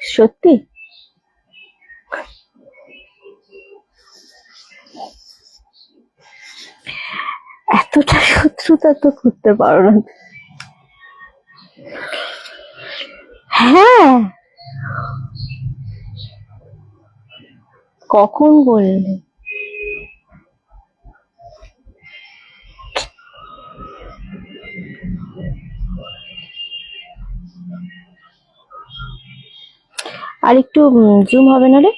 সত্যি? এতটা শত্রুতা তো করতে পারো না। হ্যাঁ, কখন বললে? আর একটু জুম হবে না রে?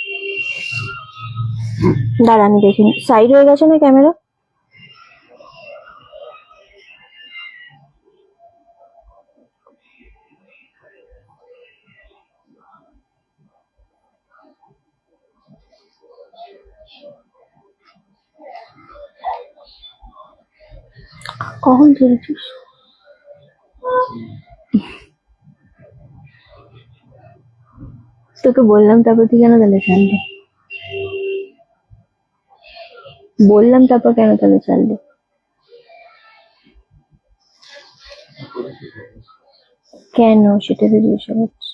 দাঁড়া আমি দেখিনি, সাইড হয়ে গেছে না ক্যামেরা? কখন চলেছিস? তোকে বললাম তারপর তুই কেন তাহলে ছাড়লি? বললাম তারপর কেন তাহলে ছাড়লি? কেন সেটা তো জিজ্ঞাসা করছি।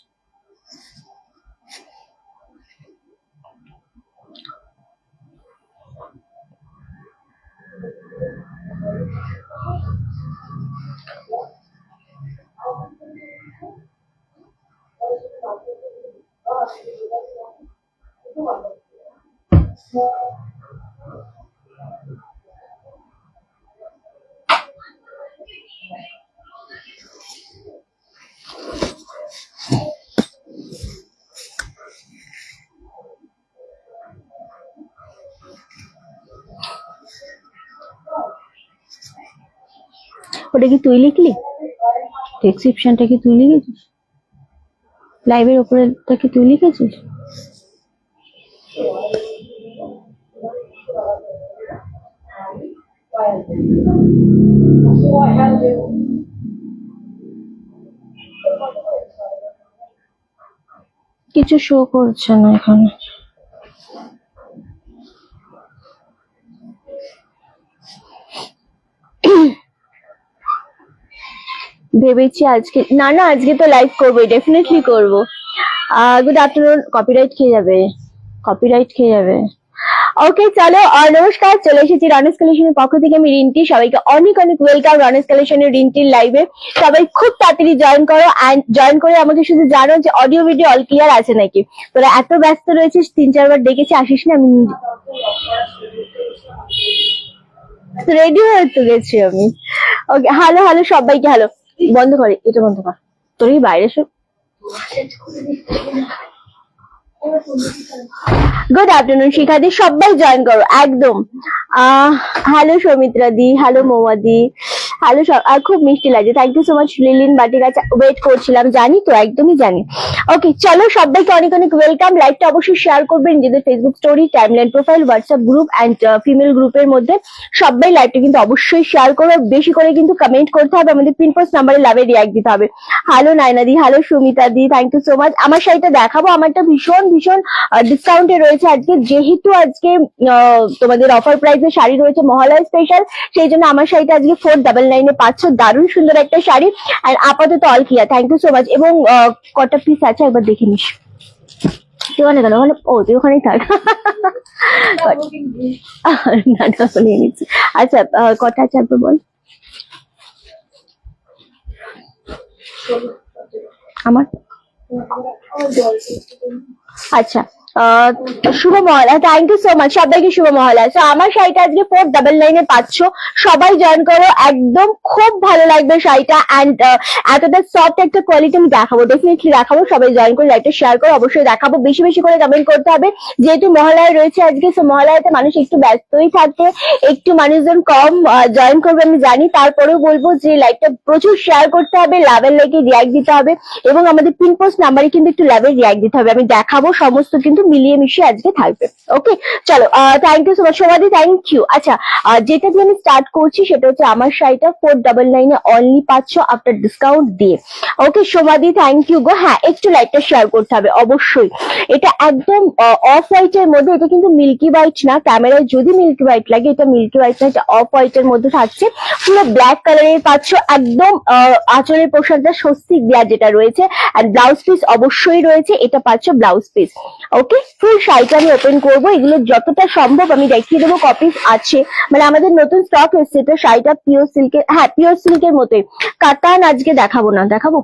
ওটা কি তুই লিখলি? ডেসক্রিপশনটা কি তুই লিখেছিস? লাইভের উপরেটা কি তুই লিখেছিস? কিছু শো করছে না এখানে। ভেবেছি আজকে না আজকে তো লাইভ করবো, ডেফিনেটলি করবো। Good afternoon. কপিরাইট খেয়ে যাবে। ওকে চলো, নমস্কার, চলে এসেছি রনেস কালেকশনের পক্ষ থেকে আমি রিন্টি। সবাইকে অনেক অনেক ওয়েলকাম রনেস কালেকশনের রিন্টির লাইভে। সবাই খুব তাড়াতাড়ি জয়েন করো, অ্যান্ড জয়েন করে আমাকে শুধু জানো যে অডিও ভিডিও অল ক্লিয়ার আছে নাকি। তোরা এত ব্যস্ত রয়েছিস, 3-4 বার ডেকেছি আসিস না। আমি রেডি হয়ে তো গেছি আমি। ওকে, হ্যালো সবাইকে হ্যালো। বন্ধ করে, এটা বন্ধ কর। তোর কি বাইরে সব। গুড আফটারনুন শিখাদি, সবাই জয়েন করো একদম। হ্যালো সৌমিত্রা দি, হ্যালো মৌয়াদি, হ্যালো। খুব মিষ্টি লাগছে, থ্যাংক ইউ সো মাচ লিলিন বাটিগাছ। ওয়েট করছিলাম, জানি তো, একদমই জানি। ওকে চলো, সবাইকে অনেক অনেক ওয়েলকাম। লাইভটা অবশ্যই শেয়ার করবেন নিজেদের Facebook story, timeline profile, WhatsApp group and female গ্রুপের মধ্যে। সবাই লাইভটা কিন্তু অবশ্যই শেয়ার করো, বেশি করে কিন্তু কমেন্ট করতে হবে, আমাদের পিনপোস্ট নাম্বারে লাভে রিয়াক্ট দিতে হবে। হ্যালো নাইনাদি, হ্যালো সুমিতা দি, থ্যাংক ইউ সো মাচ। আমার শাড়িটা দেখাবো, আমারটা ভীষণ ডিসকাউন্টে রয়েছে আজকে, যেহেতু আজকে তোমাদের অফার প্রাইসে শাড়ি রয়েছে মহালয়া স্পেশাল, সেই জন্য আমার শাড়িটা আজকে 499 পাচ্ছ। দারুণ সুন্দর একটা শাড়ি, আর আপাতত all clear, thank you so much. এবং কটা পিস আছে একবার দেখে নিস। তুই ওখানে গেল, ওখানে ও তুই ওখানেই থাক। না নিয়ে নিচ্ছি। আচ্ছা কটা আছে একবার বল। আমার আচ্ছা, শুভ Mahalaya, thank you so much সবাইকে, শুভ মহালয়া। তো আমার শাড়িটা আজকে 499 পাচ্ছ, সবাই জয়েন করো একদম, খুব ভালো লাগবে শাড়িটা। অ্যান্ড এতটা সফট একটা কোয়ালিটি আমি দেখাবো, ডেফিনেটলি দেখাবো। সবাই জয়েন করে লাইভটা শেয়ার করো, অবশ্যই দেখাবো। বেশি বেশি করে কমেন্ট করতে হবে, যেহেতু মহালয়া রয়েছে আজকে। সো মহালয়াতে মানুষ একটু ব্যস্তই থাকে, একটু মানুষজন কম জয়েন করবে আমি জানি, তারপরেও বলবো যে লাইভটা প্রচুর শেয়ার করতে হবে, লাভের লাইকে রিয়াক্ট দিতে হবে, এবং আমাদের পিন পোস্ট নাম্বারে কিন্তু একটু লাভের রিয়াক্ট দিতে হবে। আমি দেখাবো সমস্ত কিন্তু মিলিয়ে মিশিয়ে আজকে থাকবে। ওকে চলো, থ্যাংক ইউ সো মাচ সোমাদি, থ্যাংক ইউ। আচ্ছা, যেটা দিয়ে আমি স্টার্ট করছি সেটা হচ্ছে আমার শাড়িটা 499 অনলি পাচ্ছ আফটার ডিসকাউন্ট দিয়ে। ওকে সোমাদি, থ্যাংক ইউ গো। হ্যাঁ, একটু লাইটটা শেয়ার করতে হবে অবশ্যই। এটা একদম অফ হোয়াইট এর মধ্যে, এটা কিন্তু মিল্কি হোয়াইট না, ক্যামেরায় যদি মিল্কি হোয়াইট লাগে এটা মিল্কি হোয়াইট না, এটা অফ হোয়াইট এর মধ্যে থাকছে, পুরো ব্ল্যাক কালারের পাচ্ছ একদম। আঁচলের পোশাকটা স্বস্তিক ব্ল্যাক যেটা রয়েছে, আর ব্লাউজ পিস অবশ্যই রয়েছে, এটা পাচ্ছ ব্লাউজ পিস। ওকে, ফুল শাড়িটা আমি ওপেন করবো, এগুলো যতটা সম্ভব আমি দেখিয়ে দেবো। কপিস আছে, মানে আমাদের নতুন স্টক এসছে, তো শাড়িটা পিওর সিল্কের, হ্যাঁ পিওর সিল্কের মতোই। কাতান আজকে দেখাবো না, দেখাবো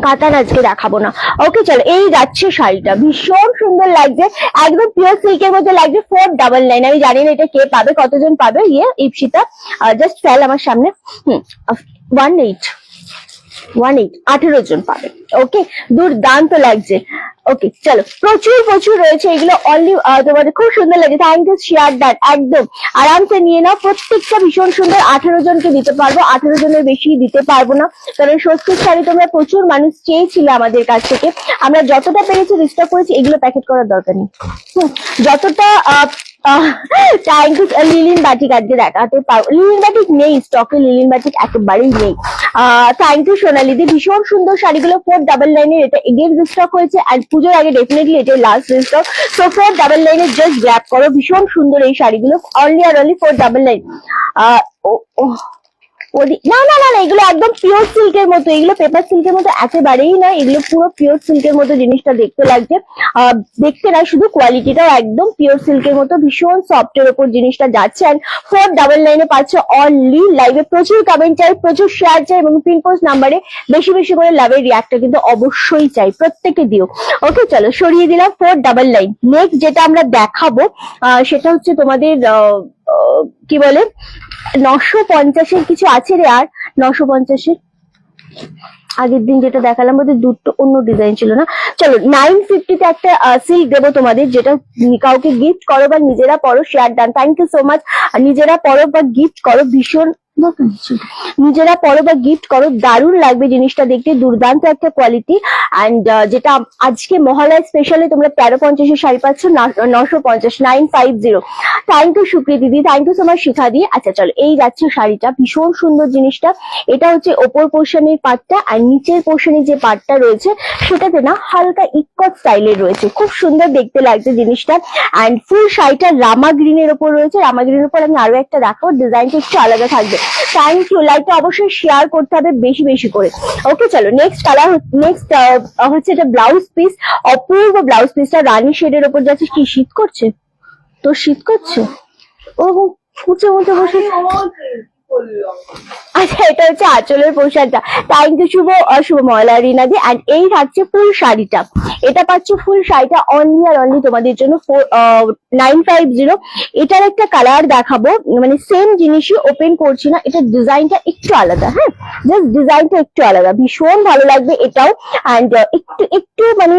কাতান আজকে দেখাবো না। ওকে চলো, এই যাচ্ছে শাড়িটা, ভীষণ সুন্দর লাগছে, একদম পিওর সিল্কের মধ্যে লাগছে। 499, আমি জানি না এটা কে পাবে, কতজন পাবে। ইপসিতা জাস্ট ফেল আমার সামনে। 18 জন পাবে। ওকে, দুর্দান্ত লাগছে। ওকে চলো, প্রচুর প্রচুর রয়েছে এগুলো, অনলি তোমাদের খুব সুন্দর লাগে। থ্যাংক ইউ শেয়ার দ্যাট, একদম আরামসে নিয়ে নাও, প্রত্যেকটা ভীষণ সুন্দর। 18 জনকে দিতে পারবো, 18 জনের বেশি দিতে পারবো না, কারণ স্বস্তিক শাড়ি তোমরা প্রচুর মানুষ চেয়েছিলে আমাদের কাছ থেকে, আমরা যতটা পেরেছি রিস্টক করেছি, এগুলো প্যাকেট করার দরকার নেই। যতটা থ্যাংক ইউ। লিলিন বাটিক আজকে দেখাতে পারবো, লিলিন বাটিক নেই স্টকে, লিলিন বাটিক একেবারেই নেই। থ্যাংক ইউ সোনালিদি, ভীষণ সুন্দর শাড়িগুলো 499 এটা এগেন রিস্টক হয়েছে, আর পুজোর আগে ডেফিনেটলি এটা last restock. So 499 just grab করো, ভীষণ সুন্দর এই শাড়িগুলো, অনলি আর অনলি 499। না না না না, এগুলো একদম পিওর সিল্কের মতো, এগুলো পেপার সিল্কের মতো একেবারেই না, এগুলো পুরো পিওর সিল্কের মতো জিনিসটা দেখতে লাগছে। দেখতে না, শুধু কোয়ালিটিটাও একদম পিওর সিল্কের মতো, ভীষণ সফট এর উপর জিনিসটা যাচ্ছে। এন্ড 499 পাচ্ছ অনলি। লাইভে প্রচুর কমেন্ট চাই, প্রচুর শেয়ার চাই, এবং পিন পোস্ট নাম্বারে বেশি বেশি করে লাভের রিয়াক্টটা কিন্তু অবশ্যই চাই, প্রত্যেকে দিও। ওকে চলো, সরিয়ে দিলাম 499। নেক্সট যেটা আমরা দেখাবো সেটা হচ্ছে তোমাদের কি বলে 950 কিছু আছে রে। আর 950 আগের দিন যেটা দেখালাম বোধহয় দুটো অন্য ডিজাইন ছিল না। চলো 950 তে একটা সিল্ক দেবো তোমাদের, যেটা কাউকে গিফট করো বা নিজেরা পরো। Share done, thank you so much. নিজেরা পরো বা গিফট করো, ভীষণ নিজেরা পরো বা গিফট করো, দারুণ লাগবে জিনিসটা দেখতে, দুর্দান্ত একটা কোয়ালিটি। অ্যান্ড যেটা আজকে মহালয়া স্পেশালি তোমরা 1350 শাড়ি পাচ্ছ 950, 950। থ্যাংক ইউ সুপ্রিয়া দিদি, থ্যাংক ইউ সো মাচ শিখা দিয়ে। আচ্ছা চলো, এই যাচ্ছে শাড়িটা, ভীষণ সুন্দর জিনিসটা। এটা হচ্ছে ওপর পোর্শনের পার্টটা, আর নিচের পোর্শনের যে পার্টটা রয়েছে সেটাতে না হালকা ইকট স্টাইলের রয়েছে, খুব সুন্দর দেখতে লাগছে জিনিসটা। অ্যান্ড ফুল শাড়িটা রামা গ্রিনের ওপর রয়েছে, রামা গ্রিনের উপর আমি আরো একটা দেখাবো, ডিজাইনটা একটু আলাদা থাকবে। থ্যাংক ইউ, লাইকটা অবশ্যই শেয়ার করতে হবে বেশি বেশি করে। ওকে চলো, নেক্সট কালার, নেক্সট হচ্ছে এটা ব্লাউজ পিস, অপূর্ব ব্লাউজ পিসটা রানী শেডের ওপর যাচ্ছে। কি শীত করছে? তোর শীত করছে? ও কুচে মতো বসে। আচ্ছা, এটা হচ্ছে আঁচলের পোশাকটা। থ্যাংক ইউ শুভ ময়লা রিনা দি। অ্যান্ড এই থাকছে ফুল শাড়িটা, এটা পাচ্ছ ফুল শাড়িটা অনলি আর অনলি তোমাদের জন্য 950। এটার একটা কালার দেখাবো, মানে সেম জিনিসই, ওপেন করছি না, এটা ডিজাইনটা একটু আলাদা। হ্যাঁ, জাস্ট ডিজাইনটা একটু আলাদা, ভীষণ ভালো লাগবে এটাও। অ্যান্ড একটু একটু মানে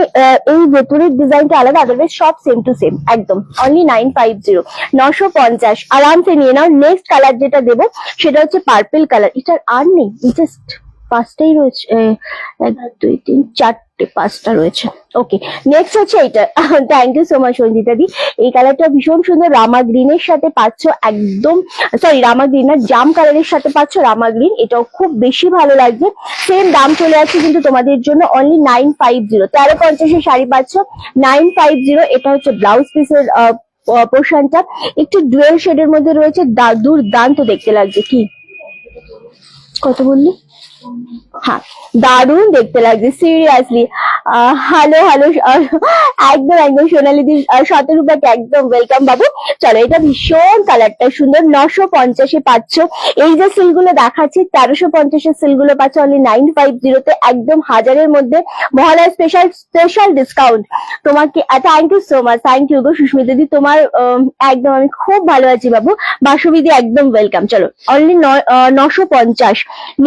এই ভেতরের ডিজাইনটা আলাদা, আদারওয়াইজ সব সেম টু সেম একদম। অনলি 950, 950 আরামসে নিয়ে নাও। নেক্সট কালার যেটা দেবো সেটা হচ্ছে পার্পল কালার, এটার আর নেই, জাস্ট 5টাই রয়েছে, 1 2 3 4টে 5টা রয়েছে। ওকে, নেক্সট হচ্ছে এটা। Thank you so much Sanjita দি। এই কালারটা ভীষণ সুন্দর, রামা গ্রিনের সাথে পাচ্ছ একদম, সরি রামা গ্রিন না, জাম কালারের সাথে পাচ্ছ রামা গ্রিন, এটাও খুব বেশি ভালো লাগছে। সেম দাম চলে আসছে কিন্তু তোমাদের জন্য অনলি 950। 1350 শাড়ি পাচ্ছ 950। এটা হচ্ছে ব্লাউজ পিসের পোর্শনটা, একটু ডুয়েল শেডের মধ্যে রয়েছে, দুর্দান্ত দেখতে লাগছে। কি কত বললি? হ্যাঁ, দারুণ দেখতে লাগছে সিরিয়াসলি। হ্যালো হ্যালো, একদম একদম সোনালি দি, 17 একদম ওয়েলকাম বাবু। চলো, এটা ভীষণ কালারটা সুন্দর, 950 পাচ্ছ। এই যে সিলগুলো দেখাচ্ছি 1350 সিলগুলো পাচ্ছ অনলি 950 তে, একদম 1000-এর মধ্যে। মহালয়া স্পেশাল ডিসকাউন্ট তোমাকে। Thank you so much, thank you গো সুস্মিতা দি, তোমার একদম আমি খুব ভালো আছি বাবু। বাসবী দি একদম ওয়েলকাম। চলো, অনলি 950।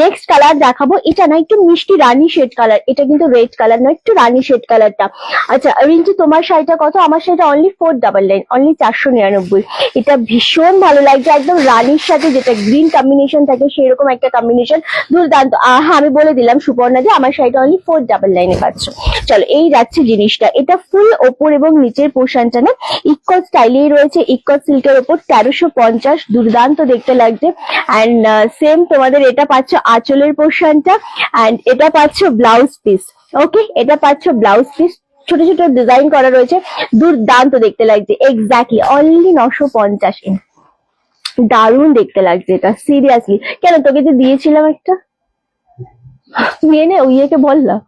নেক্সট কালার দেখাবো, এটা না একটু মিষ্টি রানী শেড কালার, এটা কিন্তু রেড কালার নয়, একটু রানী শেড কালারটা। আচ্ছা রিঞ্চি, তোমার শাড়িটা কত? আমার শাড়িটা অনলি 499, অনলি 499। এটা ভীষণ ভালো লাগছে, একদম রানীর সাথে যেটা গ্রিন কম্বিনেশন থাকে সেরকম একটা কম্বিনেশন, দুর্দান্ত। হ্যাঁ, আমি বলে দিলাম সুপর্ণা দি, আমার শাড়িটা অনলি 499 পাচ্ছ। চলো এই যাচ্ছে জিনিসটা, এটা ফুল ওপর এবং নিচের পোর্শনটা না ইকো স্টাইলেই রয়েছে, ইকো সিল্কের ওপর 1350, দুর্দান্ত দেখতে লাগছে। অ্যান্ড সেম তোমাদের এটা পাচ্ছ আঁচলের পোর্শনটা, অ্যান্ড এটা পাচ্ছ ব্লাউজ পিস। ওকে, এটা পাচ্ছ ব্লাউজ পিস, ছোট ছোট ডিজাইন করা রয়েছে, দুর্দান্ত দেখতে লাগছে। এক্স্যাক্টলি অনলি 950 এ, দারুণ দেখতে লাগছে এটা সিরিয়াসলি। কেন তোকে যে দিয়েছিলাম একটা, তুই এনে ওই ইয়েকে বললাম।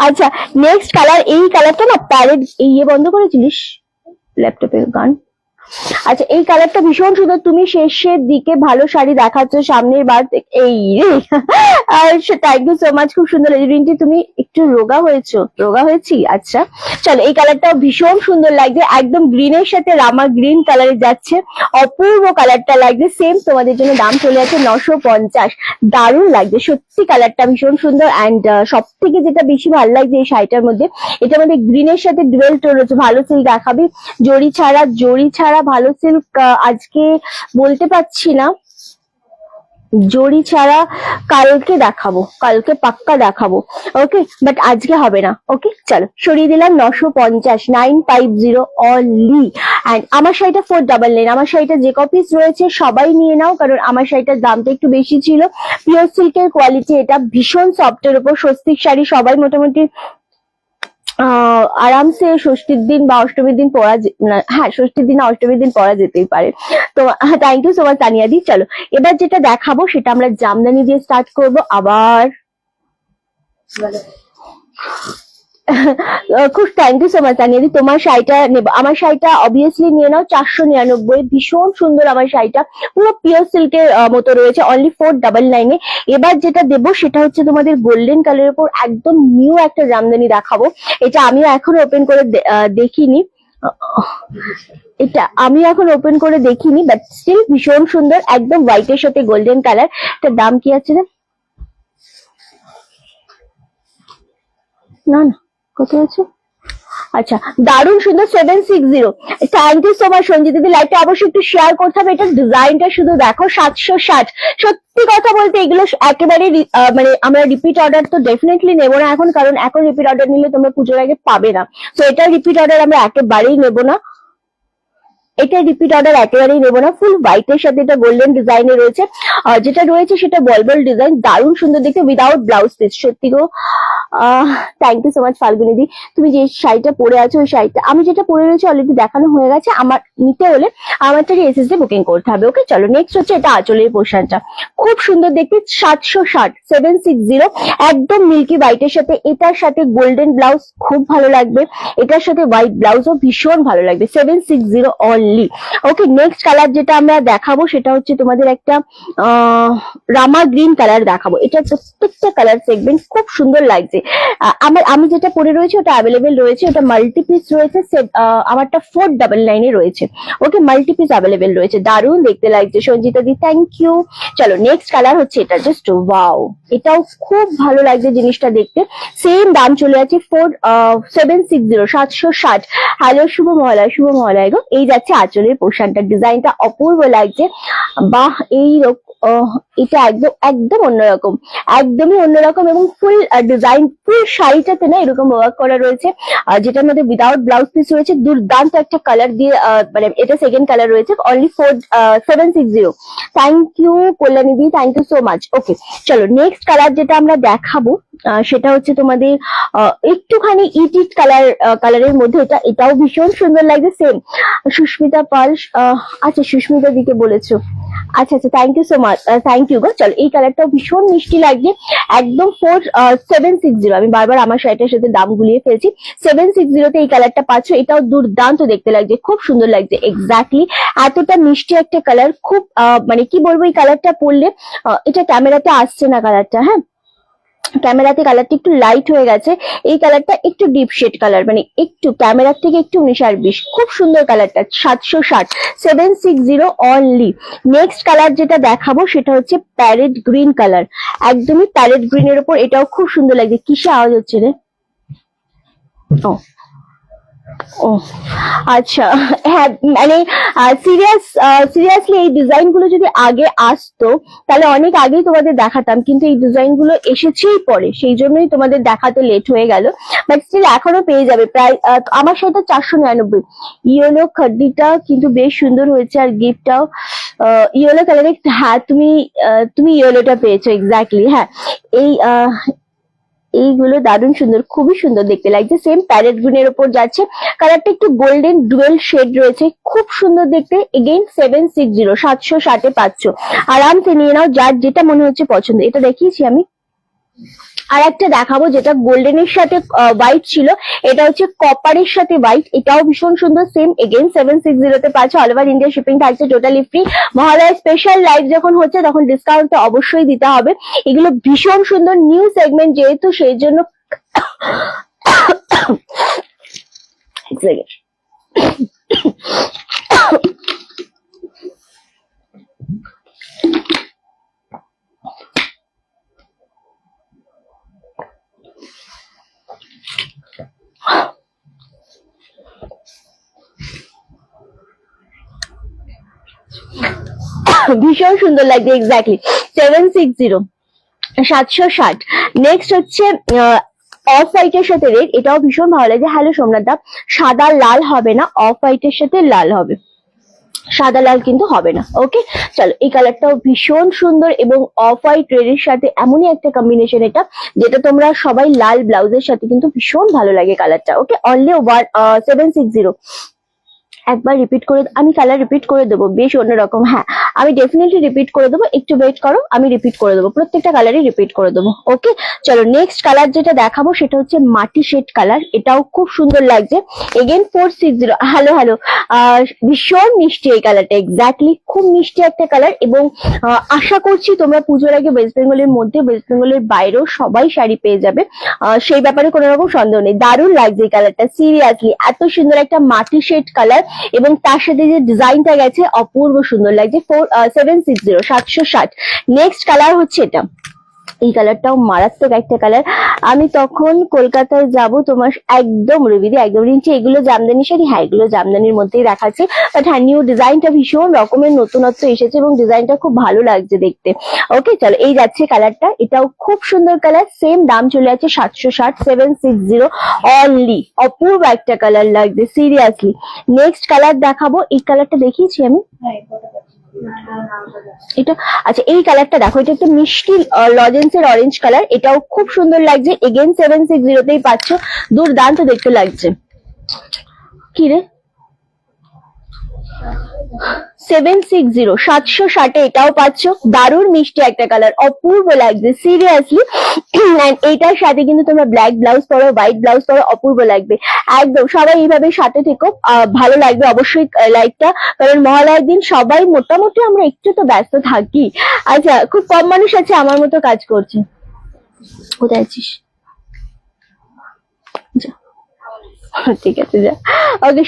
আচ্ছা নেক্সট কালার, এই কালারটা না প্যারেড, ইয়ে বন্ধ করেছিলিস ল্যাপটপের গান। আচ্ছা এই কালারটা ভীষণ সুন্দর, তুমি শেষের দিকে ভালো শাড়ি দেখাচ্ছ সামনের বার এই রে। আর থ্যাংক ইউ সো মাচ, খুব সুন্দর লাগছে। রিন্টি তুমি একটু রোগা হয়েছো? রোগা হয়েছি, আচ্ছা চলো এই কালারটা ভীষণ সুন্দর লাগছে, একদম গ্রিনের সাথে রামা গ্রিন কালারে যাচ্ছে, অপূর্ব কালারটা লাগছে। সেম তোমাদের জন্য দাম চলে যাচ্ছে 950, দারুণ লাগছে সত্যি, কালারটা ভীষণ সুন্দর। অ্যান্ড সব থেকে যেটা বেশি ভালো লাগছে এই শাড়িটার মধ্যে, এটার মধ্যে গ্রিনের সাথে ডুয়েল টোন রয়েছে। ভালো সিল্ক দেখাবি, জড়ি ছাড়া ভালো সিল্ক আজকে বলতে পারছি না, জড়ি ছাড়া কালকে দেখাবো, কালকে পাক্কা দেখাবো। ওকে, বাট আজকে হবে না। ওকে চলো সরিয়ে দিলাম 950, 950 অনলি। অ্যান্ড আমার শাড়িটা 499, আমার শাড়িটা যে কপিস রয়েছে সবাই নিয়ে নাও, কারণ আমার শাড়িটার দামটা একটু বেশি ছিল। পিওর সিল্কের কোয়ালিটি, এটা ভীষণ সফটের উপর, স্বস্তিক শাড়ি সবাই মোটামুটি আরামসে ষষ্ঠীর দিন বা অষ্টমীর দিন পরা, হ্যাঁ ষষ্ঠীর দিন অষ্টমীর দিন পরা যেতেই পারে। তো thank you so much Tania দি। চলো এবার যেটা দেখাবো সেটা আমরা জামদানি দিয়ে স্টার্ট করব আবার। খুব thank you so much Tania দি, তোমার শাড়িটা নেবো। আমার শাড়িটা অবভিয়াসলি নিয়ে নাও, 499, ভীষণ সুন্দর আমার শাড়িটা, পুরো পিওর সিল্কের মতো রয়েছে, অনলি 499 এ। এবার যেটা দেবো সেটা হচ্ছে তোমাদের গোল্ডেন কালারের উপর একদম নিউ একটা জামদানি দেখাবো। এটা আমিও এখনো ওপেন করে দেখিনি, এটা আমি এখন ওপেন করে দেখিনি, বাট স্টিল ভীষণ সুন্দর, একদম হোয়াইটের সাথে গোল্ডেন কালার। এটার দাম কি আছে না না কত আছে? আচ্ছা দারুণ সুন্দর, 760। Thank you so much Sanjit দিদি, লাইভটা অবশ্যই একটু শেয়ার করতে হবে। এটা ডিজাইনটা শুধু দেখো, 760। সত্যি কথা বলতে এগুলো একেবারে মানে আমরা রিপিট অর্ডার তো ডেফিনেটলি নেবো না এখন, কারণ এখন রিপিট অর্ডার নিলে তোমরা পুজোর আগে পাবে না। তো এটা রিপিট অর্ডার আমরা একেবারেই নেবো না, এটা রিপিট অর্ডার একেবারেই নেবো না। ফুল হোয়াইটের সাথে এটা গোল্ডেন ডিজাইনে রয়েছে, যেটা রয়েছে সেটা বলবল ডিজাইন, দারুণ সুন্দর দেখতে, উইদাউট ব্লাউজ পিস। সত্যি গো thank you so much Falguni দি। তুমি যে শাড়িটা পরে আছো ওই শাড়িটা, আমি যেটা পরে রয়েছে অলরেডি দেখানো হয়ে গেছে, আমার নিতে হলে আমারটাকে এসএসডি বুকিং করতে হবে। ওকে চলো নেক্সট হচ্ছে এটা আঁচলের পোর্শনটা, খুব সুন্দর দেখতে, 760, 760, একদম মিল্কি হোয়াইটের সাথে, এটার সাথে গোল্ডেন ব্লাউজ খুব ভালো লাগবে, এটার সাথে হোয়াইট ব্লাউজও ভীষণ ভালো লাগবে, 760 অনলি। ওকে নেক্সট কালার যেটা আমরা দেখাবো সেটা হচ্ছে তোমাদের একটা রামা গ্রিন কালার দেখাবো। এটা প্রত্যেকটা কালার সেগমেন্ট খুব সুন্দর লাগছে। আমি যেটা পরে রয়েছে ওটা অ্যাভেলেবেল রয়েছে, ওটা মাল্টি পিস রয়েছে, আমারটা 499 এ রয়েছে। ওকে মাল্টি পিস অ্যাভেলেবেল রয়েছে, দারুণ দেখতে লাগছে সঞ্জিতা দি, থ্যাংক ইউ। চলো নেক্সট কালার হচ্ছে এটা, জাস্ট ওয়াও, এটাও খুব ভালো লাগছে জিনিসটা দেখতে। সেম দাম চলে যাচ্ছে 760, 760। হ্যালো শুভ মহালয়, শুভ মহালয় গো। এই যাচ্ছে আঁচলের পোর্শনটা, ডিজাইনটা অপূর্ব লাগছে, বাহ এই এটা একদম একদম অন্যরকম, একদমই অন্যরকম, এবং ফুল ডিজাইন, ফুল শাড়িটাতে না এরকম ওয়ার্ক করা রয়েছে, যেটার মধ্যে উইদাউট ব্লাউজ পিস রয়েছে, দুর্দান্ত একটা কালার দিয়ে, মানে এটা সেকেন্ড কালার রয়েছে, অনলি 760। থ্যাংক ইউ কল্যাণী দি, thank you so much. Okay চলো নেক্সট কালার যেটা আমরা দেখাবো সেটা হচ্ছে তোমাদের একটুখানি ইট কালারের মধ্যে, এটাও ভীষণ সুন্দর লাগছে। সেম সুস্মিতা পাল, আচ্ছা সুস্মিতা দিকে বলেছো, আচ্ছা আচ্ছা thank you so much, thank you গো। চলো এই কালারটাও ভীষণ মিষ্টি লাগছে, একদম 760। আমি বারবার আমার শাড়িটার সাথে দাম গুলিয়ে ফেলছি, 760 তে এই কালারটা পাচ্ছ, এটাও দুর্দান্ত দেখতে লাগছে, খুব সুন্দর লাগছে। এক্স্যাক্টলি এতটা মিষ্টি একটা কালার, খুব মানে কি বলবো, এই কালারটা পরলে, এটা ক্যামেরাতে আসছে না কালারটা, হ্যাঁ ক্যামেরাতে কালারটা একটু লাইট হয়ে গেছে, এই কালারটা একটু ডিপ শেড কালার, মানে একটু ক্যামেরার থেকে একটু 19 খুব সুন্দর কালারটা, 760, 760 অনলি। নেক্সট কালার যেটা দেখাবো সেটা হচ্ছে প্যারেট গ্রিন কালার, একদমই প্যারেট গ্রিনের উপর, এটাও খুব সুন্দর লাগছে। কিসে আওয়াজ হচ্ছে রে? ও ও আচ্ছা, হ্যাঁ মানে সিরিয়াসলি এই ডিজাইন গুলো যদি আগে আসতো তাহলে অনেক আগেই তোমাদের দেখাতাম, কিন্তু এই ডিজাইন গুলো এসেছেই পরে, সেই জন্যই তোমাদের দেখাতে লেট হয়ে গেল। বাট স্টিল এখনো পেয়ে যাবে প্রায় আমার সেটা 499। ইয়েলো খাড্ডিটা কিন্তু বেশ সুন্দর হয়েছে, আর গিফটটাও ইয়েলো কালারের। হ্যাঁ তুমি ইয়েলোটা পেয়েছো এক্স্যাক্টলি। হ্যাঁ এই এইগুলো দারুণ সুন্দর, খুবই সুন্দর দেখতে লাগছে। সেম প্যারেট গ্রিনের উপর যাচ্ছে, কালারটা একটু গোল্ডেন ডুয়েল শেড রয়েছে, খুব সুন্দর দেখতে। এগেইন 760, 760-এ পাচ্ছ। আরামসে নিয়ে নাও, যার যেটা মনে হচ্ছে পছন্দ। এটা দেখিয়েছি আমি, আর একটা দেখাবো যেটা গোল্ডেনের সাথে হোয়াইট ছিল, এটা হচ্ছে কপারের সাথে হোয়াইট, এটাও ভীষণ সুন্দর। সেম এগেইন 760-তে পাচ্ছ। অল ওভার ইন্ডিয়া শিপিং থাকছে, totally free. Mahalaya special live যখন হচ্ছে তখন ডিসকাউন্ট তো অবশ্যই দিতে হবে। এগুলো ভীষণ সুন্দর, নিউ সেগমেন্ট যেহেতু, সেই জন্য এক সেকেন্ড। ভীষণ সুন্দর লাগছে, এক্স্যাক্টলি 760, 760। নেক্সট হচ্ছে অফ হোয়াইটের সাথে রেড, এটাও ভীষণ ভালো লাগে। হ্যালো সোমনাথ দা, সাদা লাল হবে না, অফ হোয়াইটের সাথে লাল হবে, সাদা লাল কিন্তু হবে না। ওকে চলো, এই কালারটাও ভীষণ সুন্দর এবং অফ হোয়াইট রেড এর সাথে এমনই একটা কম্বিনেশন এটা, যেটা তোমরা সবাই লাল ব্লাউজের সাথে কিন্তু ভীষণ ভালো লাগে কালারটা। Okay only 760। একবার রিপিট করে, আমি কালার রিপিট করে দেবো, বেশ অন্যরকম। হ্যাঁ আমি ডেফিনেটলি রিপিট করে দেবো, একটু ওয়েট করো, আমি রিপিট করে দেবো, প্রত্যেকটা কালারই রিপিট করে দেবো। ওকে চলো, নেক্সট কালার যেটা দেখাবো সেটা হচ্ছে মাটি শেড কালার, এটাও খুব সুন্দর লাগছে। এগেন 460। হ্যালো হ্যালো, ভীষণ মিষ্টি এই কালারটা, এক্স্যাক্টলি খুব মিষ্টি একটা কালার। এবং আশা করছি তোমরা পুজোর আগে ওয়েস্ট বেঙ্গলের মধ্যে, ওয়েস্ট বেঙ্গলের বাইরেও সবাই শাড়ি পেয়ে যাবে, সেই ব্যাপারে কোনো রকম সন্দেহ নেই। দারুণ লাগছে এই কালারটা, সিরিয়াসলি এত সুন্দর একটা মাটি শেড কালার, এবং তার সাথে যে ডিজাইনটা গেছে অপূর্ব সুন্দর লাগছে। 760, 760। নেক্সট কালার হচ্ছে এটা, এই কালারটাও মারাত্মক একটা কালার। আমি তখন কলকাতায় যাব তোমার একদম রবিদি, একদম রিঞ্চি। এগুলো জামদানি শাড়ি, হ্যাঁ এগুলো জামদানির মধ্যেই দেখাচ্ছে, বাট হ্যাঁ নিউ ডিজাইনটা ভীষণ রকমের নতুনত্ব এসেছে এবং ডিজাইনটা খুব ভালো লাগছে দেখতে। ওকে চলো, এই যাচ্ছে কালারটা, এটাও খুব সুন্দর কালার। সেম দাম চলে আছে 760, 760 অনলি। অপূর্ব একটা কালার লাগছে সিরিয়াসলি। নেক্সট কালার দেখাবো, এই কালারটা দেখিয়েছি আমি, এটা আচ্ছা এই কালারটা দেখো, এটা একটা মিষ্টি লজেন্সের অরেঞ্জ কালার, এটাও খুব সুন্দর লাগছে। এগেন 760-তেই পাচ্ছ, দুর্দান্ত দেখতে লাগছে। কি রে 760, 760-এ এটাও পাচ্ছ, দারুণ মিষ্টি একটা কালার, অপূর্ব লাগছে সিরিয়াসলি। এইটার সাথে কিন্তু তোমরা ব্ল্যাক ব্লাউজ পরো, হোয়াইট ব্লাউজ পরো, অপূর্ব লাগবে একদম। সবাই এইভাবে সাথে থেকো, ভালো লাগবে অবশ্যই লাইভটা, কারণ মহালয়ার দিন সবাই মোটামুটি আমরা একটু তো ব্যস্ত থাকি। আচ্ছা খুব কম মানুষ আছে আমার মতো কাজ করছে। কোথায় আছিস? ঠিক আছে যা। ওকে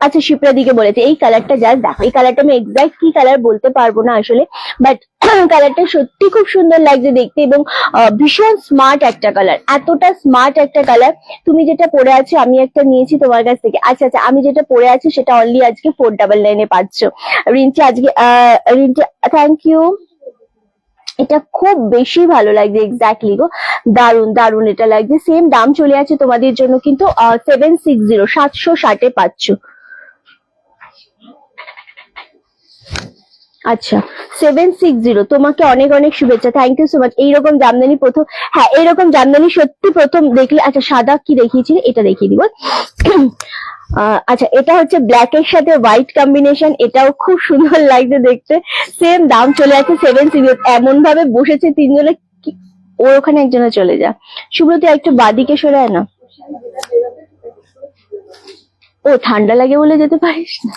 আচ্ছা শিপ্রা দিকে বলেছে এই কালারটা, জাস্ট দেখো এই কালারটা, আমি এক্সাক্ট কি কালার বলতে পারবো না আসলে, বাট কালারটা সত্যি খুব সুন্দর লাগছে দেখতে, এবং ভীষণ স্মার্ট একটা কালার, এতটা স্মার্ট একটা কালার। তুমি যেটা পরে আছো, আমি একটা নিয়েছি তোমার কাছ থেকে। আচ্ছা আচ্ছা, আমি যেটা পরে আছি সেটা অনলি আজকে 499-এ পাচ্ছ রিঞ্চি। আজকে রিঞ্চি থ্যাংক ইউ, এটা খুব বেশি ভালো লাগছে এক্স্যাক্টলি গো, দারুন দারুন এটা লাগছে। সেম দাম চলে আছে তোমাদের জন্য কিন্তু 760, 760-এ পাচ্ছ। আচ্ছা 760, তোমাকে অনেক অনেক শুভেচ্ছা, থ্যাংক ইউ সো মাচ। এইরকম জামদানি প্রথম, হ্যাঁ এইরকম জামদানি সত্যি প্রথম দেখলে। আচ্ছা সাদা কি দেখিয়েছিলে, এটা দেখিয়ে দিব। আচ্ছা এটা হচ্ছে ব্ল্যাক এর সাথে হোয়াইট কম্বিনেশন, এটাও খুব সুন্দর লাগছে দেখতে। সেম দাম চলে আছে 760। এমন ভাবে বসেছে তিনজনে, ওর ওখানে একজনে চলে যা। সুব্রত একটু বাদিকে সরে আয় না, ও ঠান্ডা লাগে বলে যেতে পারিস না,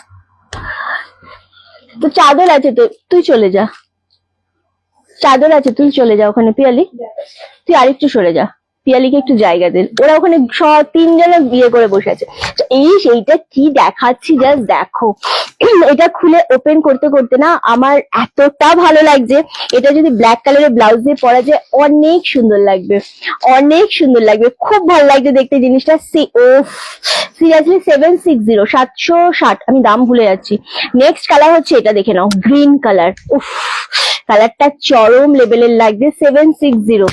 তো চাদর আছে তো তুই চলে যা, চাদর আছে তুই চলে যা ওখানে। পিয়ালি তুই আরেকটু সরে যা। পিয়ালিকে একটু জায়গা দেন, ওরা ওখানে তিনজনে বিয়ে করে বসে আছে। এই সেইটা কি দেখাচ্ছি জাস্ট দেখো। এটা খুলে ওপেন করতে করতে না আমার এতটা ভালো লাগছে। এটা যদি ব্ল্যাক কালারের ব্লাউজ দিয়ে পরা যায় অনেক সুন্দর লাগবে, অনেক সুন্দর লাগবে, খুব ভালো লাগছে দেখতে জিনিসটা। সিরিয়াসলি 760, 760, আমি দাম ভুলে যাচ্ছি। নেক্সট কালার হচ্ছে এটা, দেখে নাও, গ্রিন কালার। উফ, কালারটা চরম লেভেলের লাগছে। 760।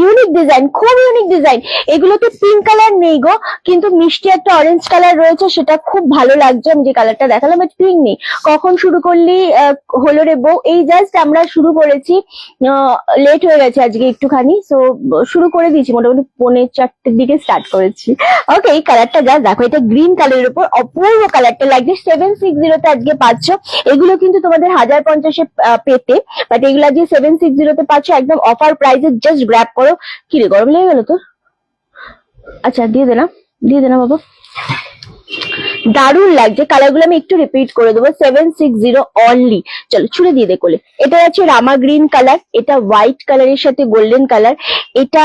ইউনিক ডিজাইন, খুব ইউনিক ডিজাইন। এগুলোতে পিঙ্ক কালার নেই গো, কিন্তু মিষ্টি একটা অরেঞ্জ কালার রয়েছে, সেটা খুব ভালো লাগছে। আমি যে কালারটা দেখালাম বাট পিঙ্ক নেই। কখন শুরু করলি হলো রে বউ? এই জাস্ট আমরা শুরু করেছি, লেট হয়ে গেছে আজকে একটুখানি, সো শুরু করে দিয়েছি, মোটামুটি 3:45-4টের দিকে স্টার্ট করেছি। ওকে, এই কালারটা জাস্ট দেখো, এটা গ্রিন কালারের উপর অপূর্ব কালারটা লাগছে। 760 আজকে পাচ্ছ। এগুলো কিন্তু তোমাদের 1050-এ পেতে, বাট এগুলো আজকে 760 পাচ্ছ একদম অফার প্রাইসে। জাস্ট গ্র্যাব করো। কি রে, গরম লেগে গেল তো? আচ্ছা, দিয়ে দে না, দিয়ে দে না বাবা। দারুণ লাগছে। কালারগুলো আমি একটু রিপিট করে দেবো। 760 অনলি। চলো ছুড়ে দিয়ে দে কোলে। এটা হচ্ছে রামা গ্রিন কালার, এটা হোয়াইট কালারের সাথে গোল্ডেন কালার, এটা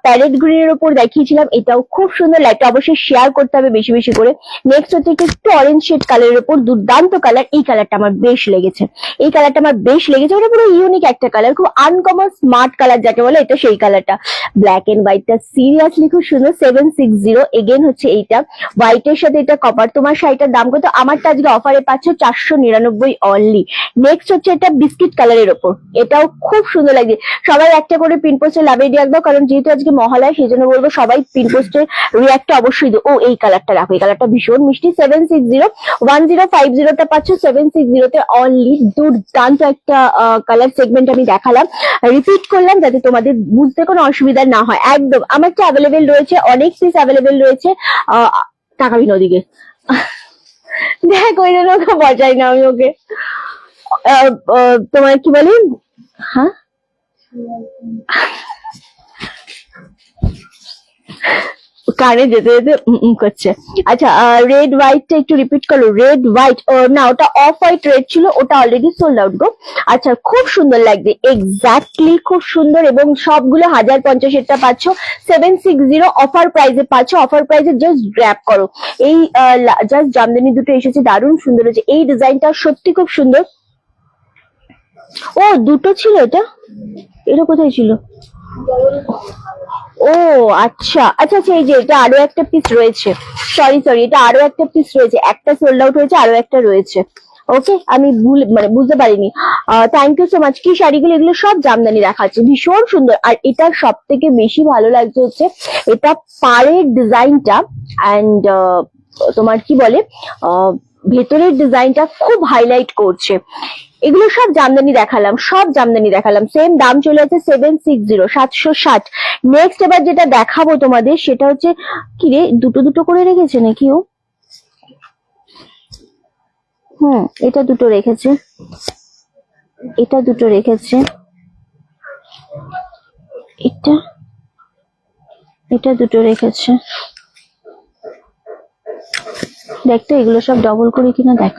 প্যারেট গ্রিনের উপর দেখিয়েছিলাম, এটাও খুব সুন্দর। লাইটটা অবশ্যই শেয়ার করতে হবে বেশি বেশি করে। নেক্সট হচ্ছে একটু অরেঞ্জ শেড কালারের উপর, দুর্দান্ত কালার। এই কালারটা আমার বেশ লেগেছে, এই কালারটা আমার বেশ লেগেছে। ওটা পুরো ইউনিক একটা কালার, খুব আনকমন স্মার্ট কালার যাকে বলে, এটা সেই কালারটা। ব্ল্যাক এন্ড হোয়াইটটা সিরিয়াসলি খুব সুন্দর। 760 এগেন হচ্ছে এইটা, হোয়াইটের সাথে এটা কপার। তোমার শাড়িটার দাম কত? আমারটা আজকে অফারে পাচ্ছ 499 অনলি। নেক্সট হচ্ছে এটা বিস্কিট কালারের ওপর, এটাও খুব সুন্দর লাগছে। সবাই একটা করে পিন পোস্টে লাভে রিয়াক্ট দাও, কারণ যেহেতু আজকে মহালয় সেই জন্য বলবো সবাই পিন পোস্টে রিয়াক্টটা অবশ্যই দাও। ও, এই কালারটা রাখো, এই কালারটা ভীষণ মিষ্টি। 760, 1050টা পাচ্ছ 760-তে অনলি। দুর্দান্ত একটা কালার সেগমেন্ট আমি দেখালাম, রিপিট করলাম যাতে তোমাদের বুঝতে কোনো অসুবিধা না হয়। একদম আমারটা অ্যাভেলেবেল রয়েছে, অনেক পিস অ্যাভেলেবেল রয়েছে। টাকা বিন ওদিকে দেখ, ওই জন্য ওকে বজাই না আমি ওকে। তোমার কি বলি, হ্যাঁ কানে যেতে যেতে করছে। আচ্ছা, রেড হোয়াইটটা একটু রিপিট করো। রেড হোয়াইট, না ওটা অফ হোয়াইট রেড ছিল, ওটা অলরেডি সোল্ড আউট গো। আচ্ছা, খুব সুন্দর লাগছে, এক্স্যাক্টলি খুব সুন্দর। এবং সবগুলো 1050-এরটা পাচ্ছ 760 অফার প্রাইসে পাচ্ছ। অফার প্রাইসে জাস্ট গ্র্যাব করো। এই জাস্ট জামদানি দুটো এসেছে, দারুণ সুন্দর হয়েছে। এই ডিজাইনটা সত্যি খুব সুন্দর। ও, দুটো ছিল এটা, এটা কোথায় ছিল? ও আচ্ছা আচ্ছা আচ্ছা, এই যে এটা আরো একটা পিস রয়েছে। সরি সরি, এটা আরো একটা পিস রয়েছে, একটা সোল্ড আউট হয়েছে, আরো একটা রয়েছে। ওকে, আমি বুঝতে পারিনি। Thank you so much. কি শাড়িগুলো, এগুলো সব জামদানি দেখাচ্ছে, ভীষণ সুন্দর। আর এটা সব থেকে বেশি ভালো লাগছে হচ্ছে এটা পাড়ের ডিজাইনটা, অ্যান্ড তোমার কি বলে, ভেতরের ডিজাইনটা খুব হাইলাইট করছে। এগুলো সব জামদানি দেখালাম, সব জামদানি দেখালাম। সেম দাম চলে আছে 760, 760। নেক্সট এবার যেটা দেখাবো তোমাদের সেটা হচ্ছে, কি রে, দুটো দুটো করে রেখেছে নাকি ও? এটা দুটো রেখেছে, এটা দুটো রেখেছে, এটা এটা দুটো রেখেছে। দেখতো এগুলো সব ডবল করে কিনা দেখ।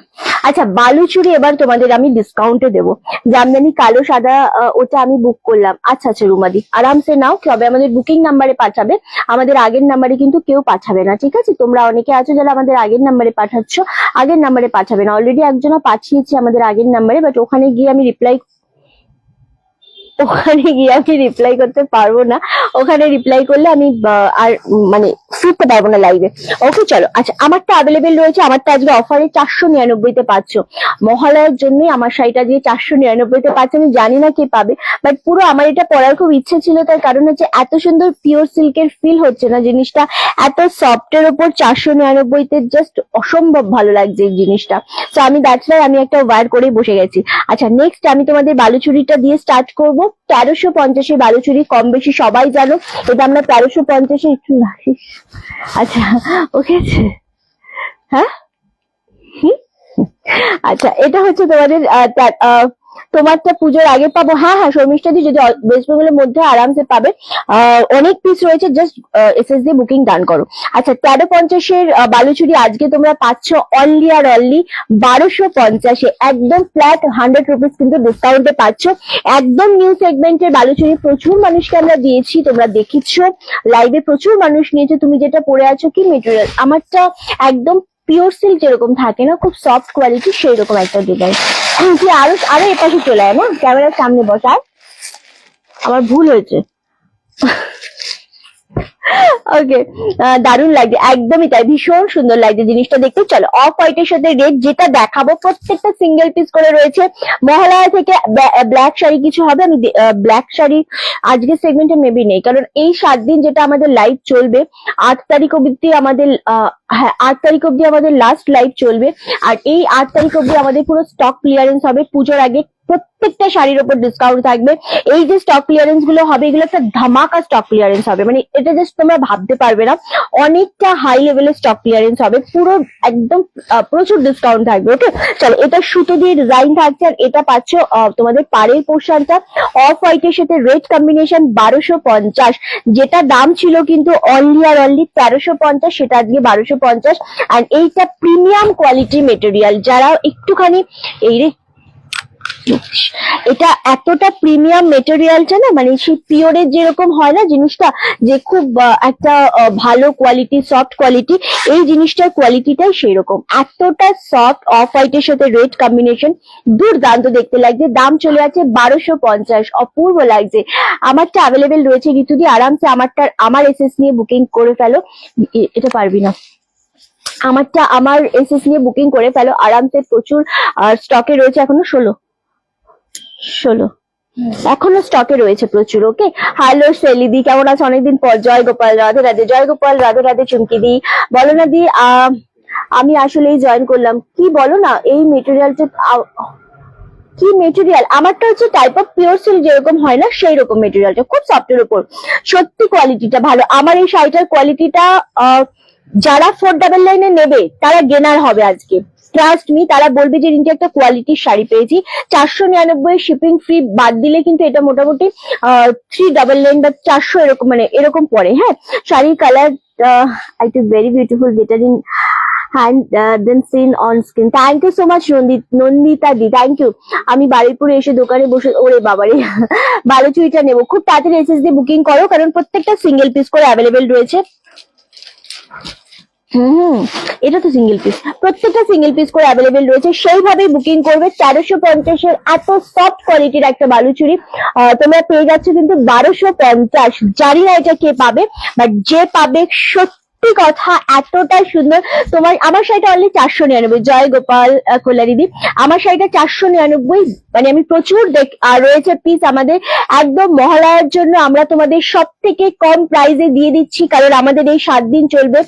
আচ্ছা, বালুচুরি এবার তোমাদের আমি ডিসকাউন্টে দেবো। জামদানি কালো সাদা, ওটা আমি বুক করলাম। আচ্ছা আচ্ছা রুমাদি, আরামসে নাও। তবে আমাদের বুকিং নাম্বারে পাঠাবে, আমাদের আগের নাম্বারে কিন্তু কেউ পাঠাবে না, ঠিক আছে? তোমরা অনেকে আছো যারা আমাদের আগের নাম্বারে পাঠাচ্ছ, আগের নাম্বারে পাঠাবে না। অলরেডি একজনা পাঠিয়েছে আমাদের আগের নাম্বারে, বাট ওখানে গিয়ে আমি রিপ্লাই করতে পারবো না। ওখানে রিপ্লাই করলে আমি আর মানে ফিরতে পারবো না লাইভে। ওকে চলো। আচ্ছা, আমারটা অ্যাভেলেবেল রয়েছে, আমারটা আজকে অফারে 499-তে পাচ্ছ। মহালয়ার জন্যই আমার শাড়িটা দিয়ে 499-তে পাচ্ছ। আমি জানি না কে পাবে, বাট পুরো আমার এটা পরার খুব ইচ্ছে ছিল। তার কারণ হচ্ছে এত সুন্দর পিওর সিল্কের ফিল হচ্ছে না জিনিসটা, এত সফটের ওপর 499-তে জাস্ট অসম্ভব ভালো লাগছে এই জিনিসটা। তো আমি দ্যাটস ওয়াই আমি একটা ওয়্যার করেই বসে গেছি। আচ্ছা, নেক্সট আমি তোমাদের বালুচুরিটা দিয়ে স্টার্ট করবো। 1350 বালুচুরি, কম বেশি সবাই জানো। এটা আমরা 1350 একটু রাখিস। আচ্ছা, ওকে, হ্যাঁ, আচ্ছা, এটা হচ্ছে তোমাদের তোমারটা পুজোর আগে পাবো। হ্যাঁ হ্যাঁ শর্মিষ্ঠা দি, যদি ওয়েস্ট বেঙ্গলের মধ্যে আরামসে পাবে। অনেক পিস রয়েছে, জাস্ট এসএস দিয়ে বুকিং ডান করো। আচ্ছা 1350-এর বালুচুরি আজকে তোমরা পাচ্ছ অনলি আর অনলি 1250-এ, একদম ফ্ল্যাট 100 রুপিস কিন্তু ডিসকাউন্টে পাচ্ছ। একদম নিউ সেগমেন্টের বালুচুরি, প্রচুর মানুষকে আমরা দিয়েছি, তোমরা দেখিচ্ছ লাইভে প্রচুর মানুষ নিয়েছে। তুমি যেটা পরে আছো কি মেটেরিয়াল, আমারটা একদম পিওর সিল্ক যেরকম থাকে না, খুব সফট কোয়ালিটি, সেই রকম একটা ডিজাইন। কি আরো আরো এপাশে চলে আয় না, ক্যামেরার সামনে বসায়, আমার ভুল হয়েছে। ওকে, দারুণ লাগছে, একদমই তাই, ভীষণ সুন্দর লাগছে জিনিসটা দেখতে। চলো অফ হোয়াইটের সাথে রেড যেটা দেখাবো প্রত্যেকটা সিঙ্গেল পিস করে রয়েছে। মহালয়া থেকে ব্ল্যাক শাড়ি কিছু হবে, আমি ব্ল্যাক শাড়ি আজকে সেগমেন্টে মেবি নেই, কারণ এই 7 দিন যেটা আমাদের লাইভ চলবে, 8 তারিখ অব্দি আমাদের হ্যাঁ 8 তারিখ অব্দি আমাদের লাস্ট লাইভ চলবে। আর এই 8 তারিখ অব্দি আমাদের পুরো স্টক ক্লিয়ারেন্স হবে। পুজোর আগে প্রত্যেকটা শাড়ির উপর ডিসকাউন্ট থাকবে। এই যে স্টক ক্লিয়ারেন্স গুলো হবে, এগুলো একটা ধামাকা স্টক ক্লিয়ারেন্স হবে, মানে এটা জাস্ট তোমরা ভাবতে পারবে না, অনেকটা হাই লেভেলের স্টক ক্লিয়ারেন্স হবে, পুরো একদম প্রচুর ডিসকাউন্ট থাকবে। ওকে চলো, এটা সুতো দিয়ে ডিজাইন থাকছে, আর এটা পাচ্ছ তোমাদের পাড়ের পোর্শনটা অফ হোয়াইটের সাথে রেড কম্বিনেশন 1250, যেটা দাম ছিল কিন্তু অনলি আর অনলি 1350, সেটা আজকে 1250। আর এইটা প্রিমিয়াম কোয়ালিটি মেটেরিয়াল, যারা একটুখানি এই রে এটা এতটা প্রিমিয়াম মেটেরিয়ালটা না, মানে সেই পিওরের যেরকম হয় না জিনিসটা, যে খুব একটা ভালো কোয়ালিটি, সফট কোয়ালিটি, এই জিনিসটার কোয়ালিটিটাই সেই রকম, এতটা সফট। অফ হোয়াইটের সাথে রেড কম্বিনেশন দুর্দান্ত দেখতে লাগছে। দাম চলে আছে 1250, অপূর্ব লাগছে। আমারটা অ্যাভেলেবেল রয়েছে ঋতুদি, আরামসে আমার এসএস নিয়ে বুকিং করে ফেলো। এটা পারবি না, আমার এসএস নিয়ে বুকিং করে ফেলো আরামসে, প্রচুর স্টকে রয়েছে, এখনো 16 এখনো স্টকে রয়েছে প্রচুর। ওকে, হ্যালো সেলিদি, কেমন আছো? অনেকদিন পর। জয় গোপাল, রাধে রাধে। জয় গোপাল, রাধে রাধে। চুমকি দি, বলো না দি, আমি আসলেই জয়েন করলাম। কি বলো না, এই মেটেরিয়ালটা কি মেটেরিয়াল? আমারটা হচ্ছে টাইপ অফ পিওর সিল্ক যেরকম হয় না, সেই রকম মেটেরিয়ালটা, খুব সফটের উপর, সত্যি কোয়ালিটিটা ভালো। আমার এই শাড়িটার কোয়ালিটিটা যারা 499-এ নেবে তারা গেনার হবে আজকে, ট্রাস্ট মি, তারা বলবে যে রিন্টি একটা কোয়ালিটির শাড়ি পেয়েছি। 499 শিপিং ফ্রি বাদ দিলে কিন্তু এটা মোটামুটি 399 বা 400 এরকম, মানে এরকম পড়ে। হ্যাঁ, শাড়ির colour it is very beautiful, better in hand then seen on screen. Thank you so much Nandita দি, থ্যাংক ইউ। আমি বারুইপুরে এসে দোকানে বসে, ওরে বাবারে, বালুচুরিটা নেবো। খুব তাড়াতাড়ি এসএস দিয়ে বুকিং করো, কারণ প্রত্যেকটা সিঙ্গেল পিস করে অ্যাভেলেবেল রয়েছে। এটা তো সিঙ্গেল পিস, প্রত্যেকটা সিঙ্গেল পিস করে অ্যাভেলেবেল রয়েছে, সেইভাবেই বুকিং করবে। 1350-এর এত সফট কোয়ালিটির একটা বালুচুরি তোমরা পেয়ে যাচ্ছ কিন্তু 1250। জানি না এটা কে পাবে, বাট যে পাবে সত্যি কথা এতটা সুন্দর। আমার শাড়িটা অনলি 499। জয় গোপাল কোলারিদি, আমার শাড়িটা 499, মানে আমি প্রচুর রয়েছে পিস আমাদের, একদম মহালয়ার জন্য আমরা তোমাদের সব থেকে কম প্রাইসে দিয়ে দিচ্ছি, কারণ আমাদের এই 7 দিন চলবে।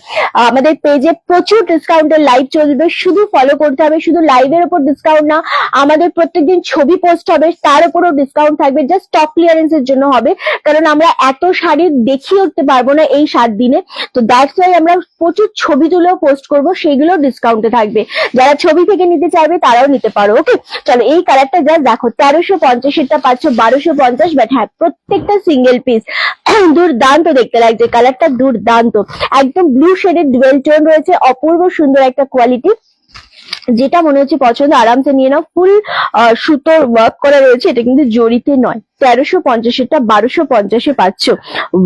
আমাদের পেজে প্রচুর ডিসকাউন্টের লাইভ চলবে, শুধু ফলো করতে হবে। শুধু লাইভের উপর ডিসকাউন্ট না, আমাদের প্রত্যেকদিন ছবি পোস্ট হবে, তার উপরও ডিসকাউন্ট থাকবে, জাস্ট স্টক ক্লিয়ারেন্সের জন্য হবে, কারণ আমরা এত শাড়ি দেখিয়ে উঠতে পারবো না এই 7 দিনে। তো দ্যাটস ওয়াই আমরা প্রচুর ছবি তুলেও পোস্ট করবো, সেইগুলো ডিসকাউন্টে থাকবে। যারা ছবি থেকে নিতে চাইবে তারাও নিতে পারো। ওকে চলো, এই কালারটা জাস্ট দেখো, 1350-এরটা পাচ্ছ 1250, বাট হ্যাঁ প্রত্যেকটা সিঙ্গেল পিস দুর্দান্ত দেখতে লাগছে, কালারটা দুর্দান্ত, একদম ব্লু শেডের ডুয়েল টোন রয়েছে, অপূর্ব সুন্দর একটা কোয়ালিটি, যেটা মনে হচ্ছে পছন্দ আরামসে নিয়ে নাও। ফুল সুতোর ওয়ার্ক করা রয়েছে, এটা কিন্তু জরিতে নয়। 1350-এরটা 1250-এ পাচ্ছ।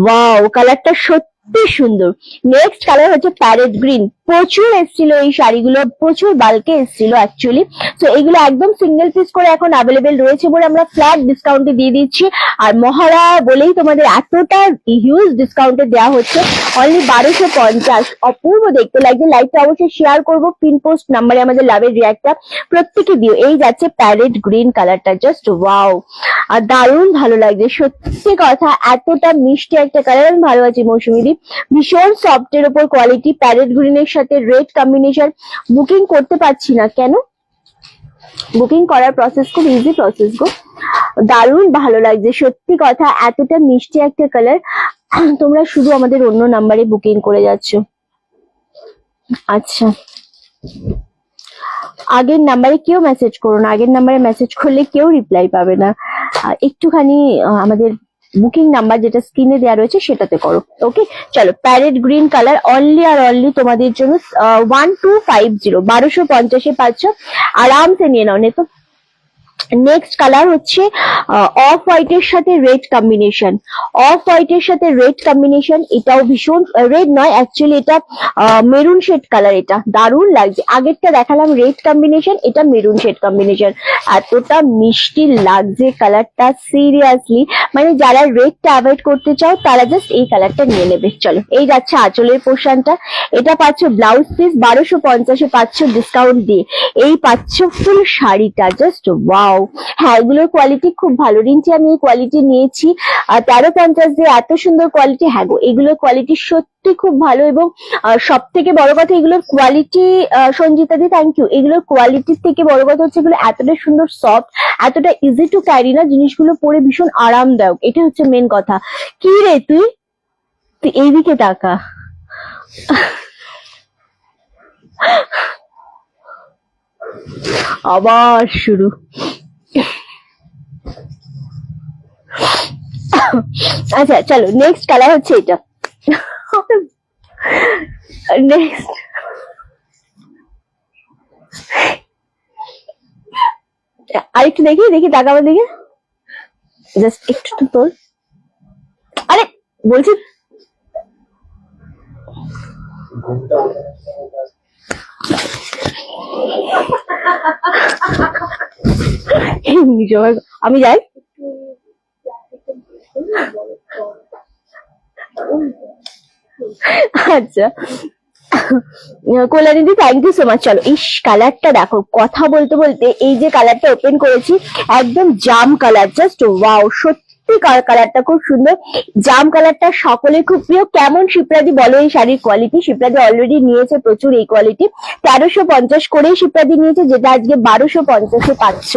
ওয়াও, কালারটা সত্যি সুন্দর। নেক্সট কালার হচ্ছে প্যারেট গ্রিন, প্রচুর এসেছিল এই শাড়িগুলো, প্রচুর বাল্কে এসেছিল অ্যাকচুয়ালি। তো এগুলো একদম সিঙ্গেল পিস করে এখন অ্যাভেলেবেল রয়েছে বলে আমরা ফ্ল্যাট ডিসকাউন্টে দিয়ে দিচ্ছি। আর মহালয়া বলেই তোমাদের এতটা হিউজ ডিসকাউন্টে দেওয়া হচ্ছে, অনলি 1250। অপূর্ব দেখতে লাগছে। লাইভটা অবশ্যই শেয়ার করবো, পিন পোস্ট নাম্বারে আমাদের লাভের রিয়াক্টটা প্রত্যেকে দিও। এই যাচ্ছে প্যারেট গ্রিন কালারটা, জাস্ট ওয়াও, আর দারুণ ভালো লাগছে সত্যি কথা, এতটা মিষ্টি একটা কালার। আমি ভালো আছি মৌসুমীদি, ভীষণ সফটের উপর কোয়ালিটি, প্যারেট গ্রিনের সাথে রেড কম্বিনেশন। বুকিং করতে পারছি না কেন, বুকিং করার প্রসেস খুব ইজি প্রসেস গো, দারুণ ভালো লাগছে সত্যি কথা, এতটা মিষ্টি একটা কালার। তোমরা শুধু আমাদের অন্য নাম্বারে বুকিং করে যাচ্ছ। আচ্ছা আগের নাম্বারে কেউ মেসেজ করো না, আগের নাম্বারে মেসেজ করলে কেউ রিপ্লাই পাবে না। একটুখানি আমাদের বুকিং নাম্বার যেটা স্ক্রিনে দেওয়া রয়েছে সেটাতে করো। ওকে, চলো প্যারেট গ্রিন কালার অনলি আর অনলি তোমাদের জন্য 1250, 1250 পাচ্ছ, আরামসে নিয়ে নাও। নেতো নেক্সট কালার হচ্ছে অফ হোয়াইটের সাথে রেড কম্বিনেশন, অফ হোয়াইটের সাথে রেড কম্বিনেশন, এটাও ভীষণ, রেড নয় অ্যাকচুয়ালি এটা মেরুন শেড কালার, এটা দারুণ লাগছে। আগেরটা দেখালাম রেড কম্বিনেশন, এটা মেরুন শেড কম্বিনেশন, এতটা মিষ্টি লাগছে কালারটা সিরিয়াসলি, মানে যারা রেডটা অ্যাভয়েড করতে চাও তারা জাস্ট এই কালারটা নিয়ে নেবে। চলো এই যাচ্ছে আঁচলের পোর্শনটা, এটা পাচ্ছ ব্লাউজ পিস 1250 পাচ্ছ ডিসকাউন্ট দিয়ে, এই পাচ্ছ ফুল শাড়িটা, জাস্ট ওয়াও। হ্যাঁ এগুলোর কোয়ালিটি খুব ভালো, রিঞ্চি আমি এই কোয়ালিটি নিয়েছি 1350 দিয়ে, এত সুন্দর কোয়ালিটি। হ্যাঁ গো এগুলোর কোয়ালিটি সত্যি খুব ভালো, এবং সব থেকে বড় কথা এগুলোর কোয়ালিটি, সঞ্জিতা দি থ্যাংক ইউ, এগুলোর কোয়ালিটির থেকে বড় কথা হচ্ছে এগুলো এতটা সুন্দর সফট, এতটা ইজি টু ক্যারি না, জিনিসগুলো পরে ভীষণ আরামদায়ক, এটা হচ্ছে মেন কথা। কি রে তুই তুই এইদিকে তাকা। আবার শুরু। আচ্ছা চলো নেক্সট কালার হচ্ছে এটা। নেক্সট আরেকটু দেখি দেখি তাকাবার দিকে, জাস্ট একটু তো তোল। আরে বলছি আমি যাই। আচ্ছা কল্যাণীদি থ্যাংক ইউ সো মাচ। চলো এই কালারটা দেখো, কথা বলতে বলতে এই যে কালারটা ওপেন করেছি একদম জাম কালার, জাস্ট ওয়াও, সত্যি কালারটা খুব সুন্দর, জাম কালারটা সকলের খুব প্রিয়। কেমন শিপ্রাদি বলো এই শাড়ির কোয়ালিটি? শিপ্রাদি অলরেডি নিয়েছে প্রচুর এই কোয়ালিটি, 1350 করেই শিপ্রাদি নিয়েছে, যেটা আজকে 1250 পাচ্ছ।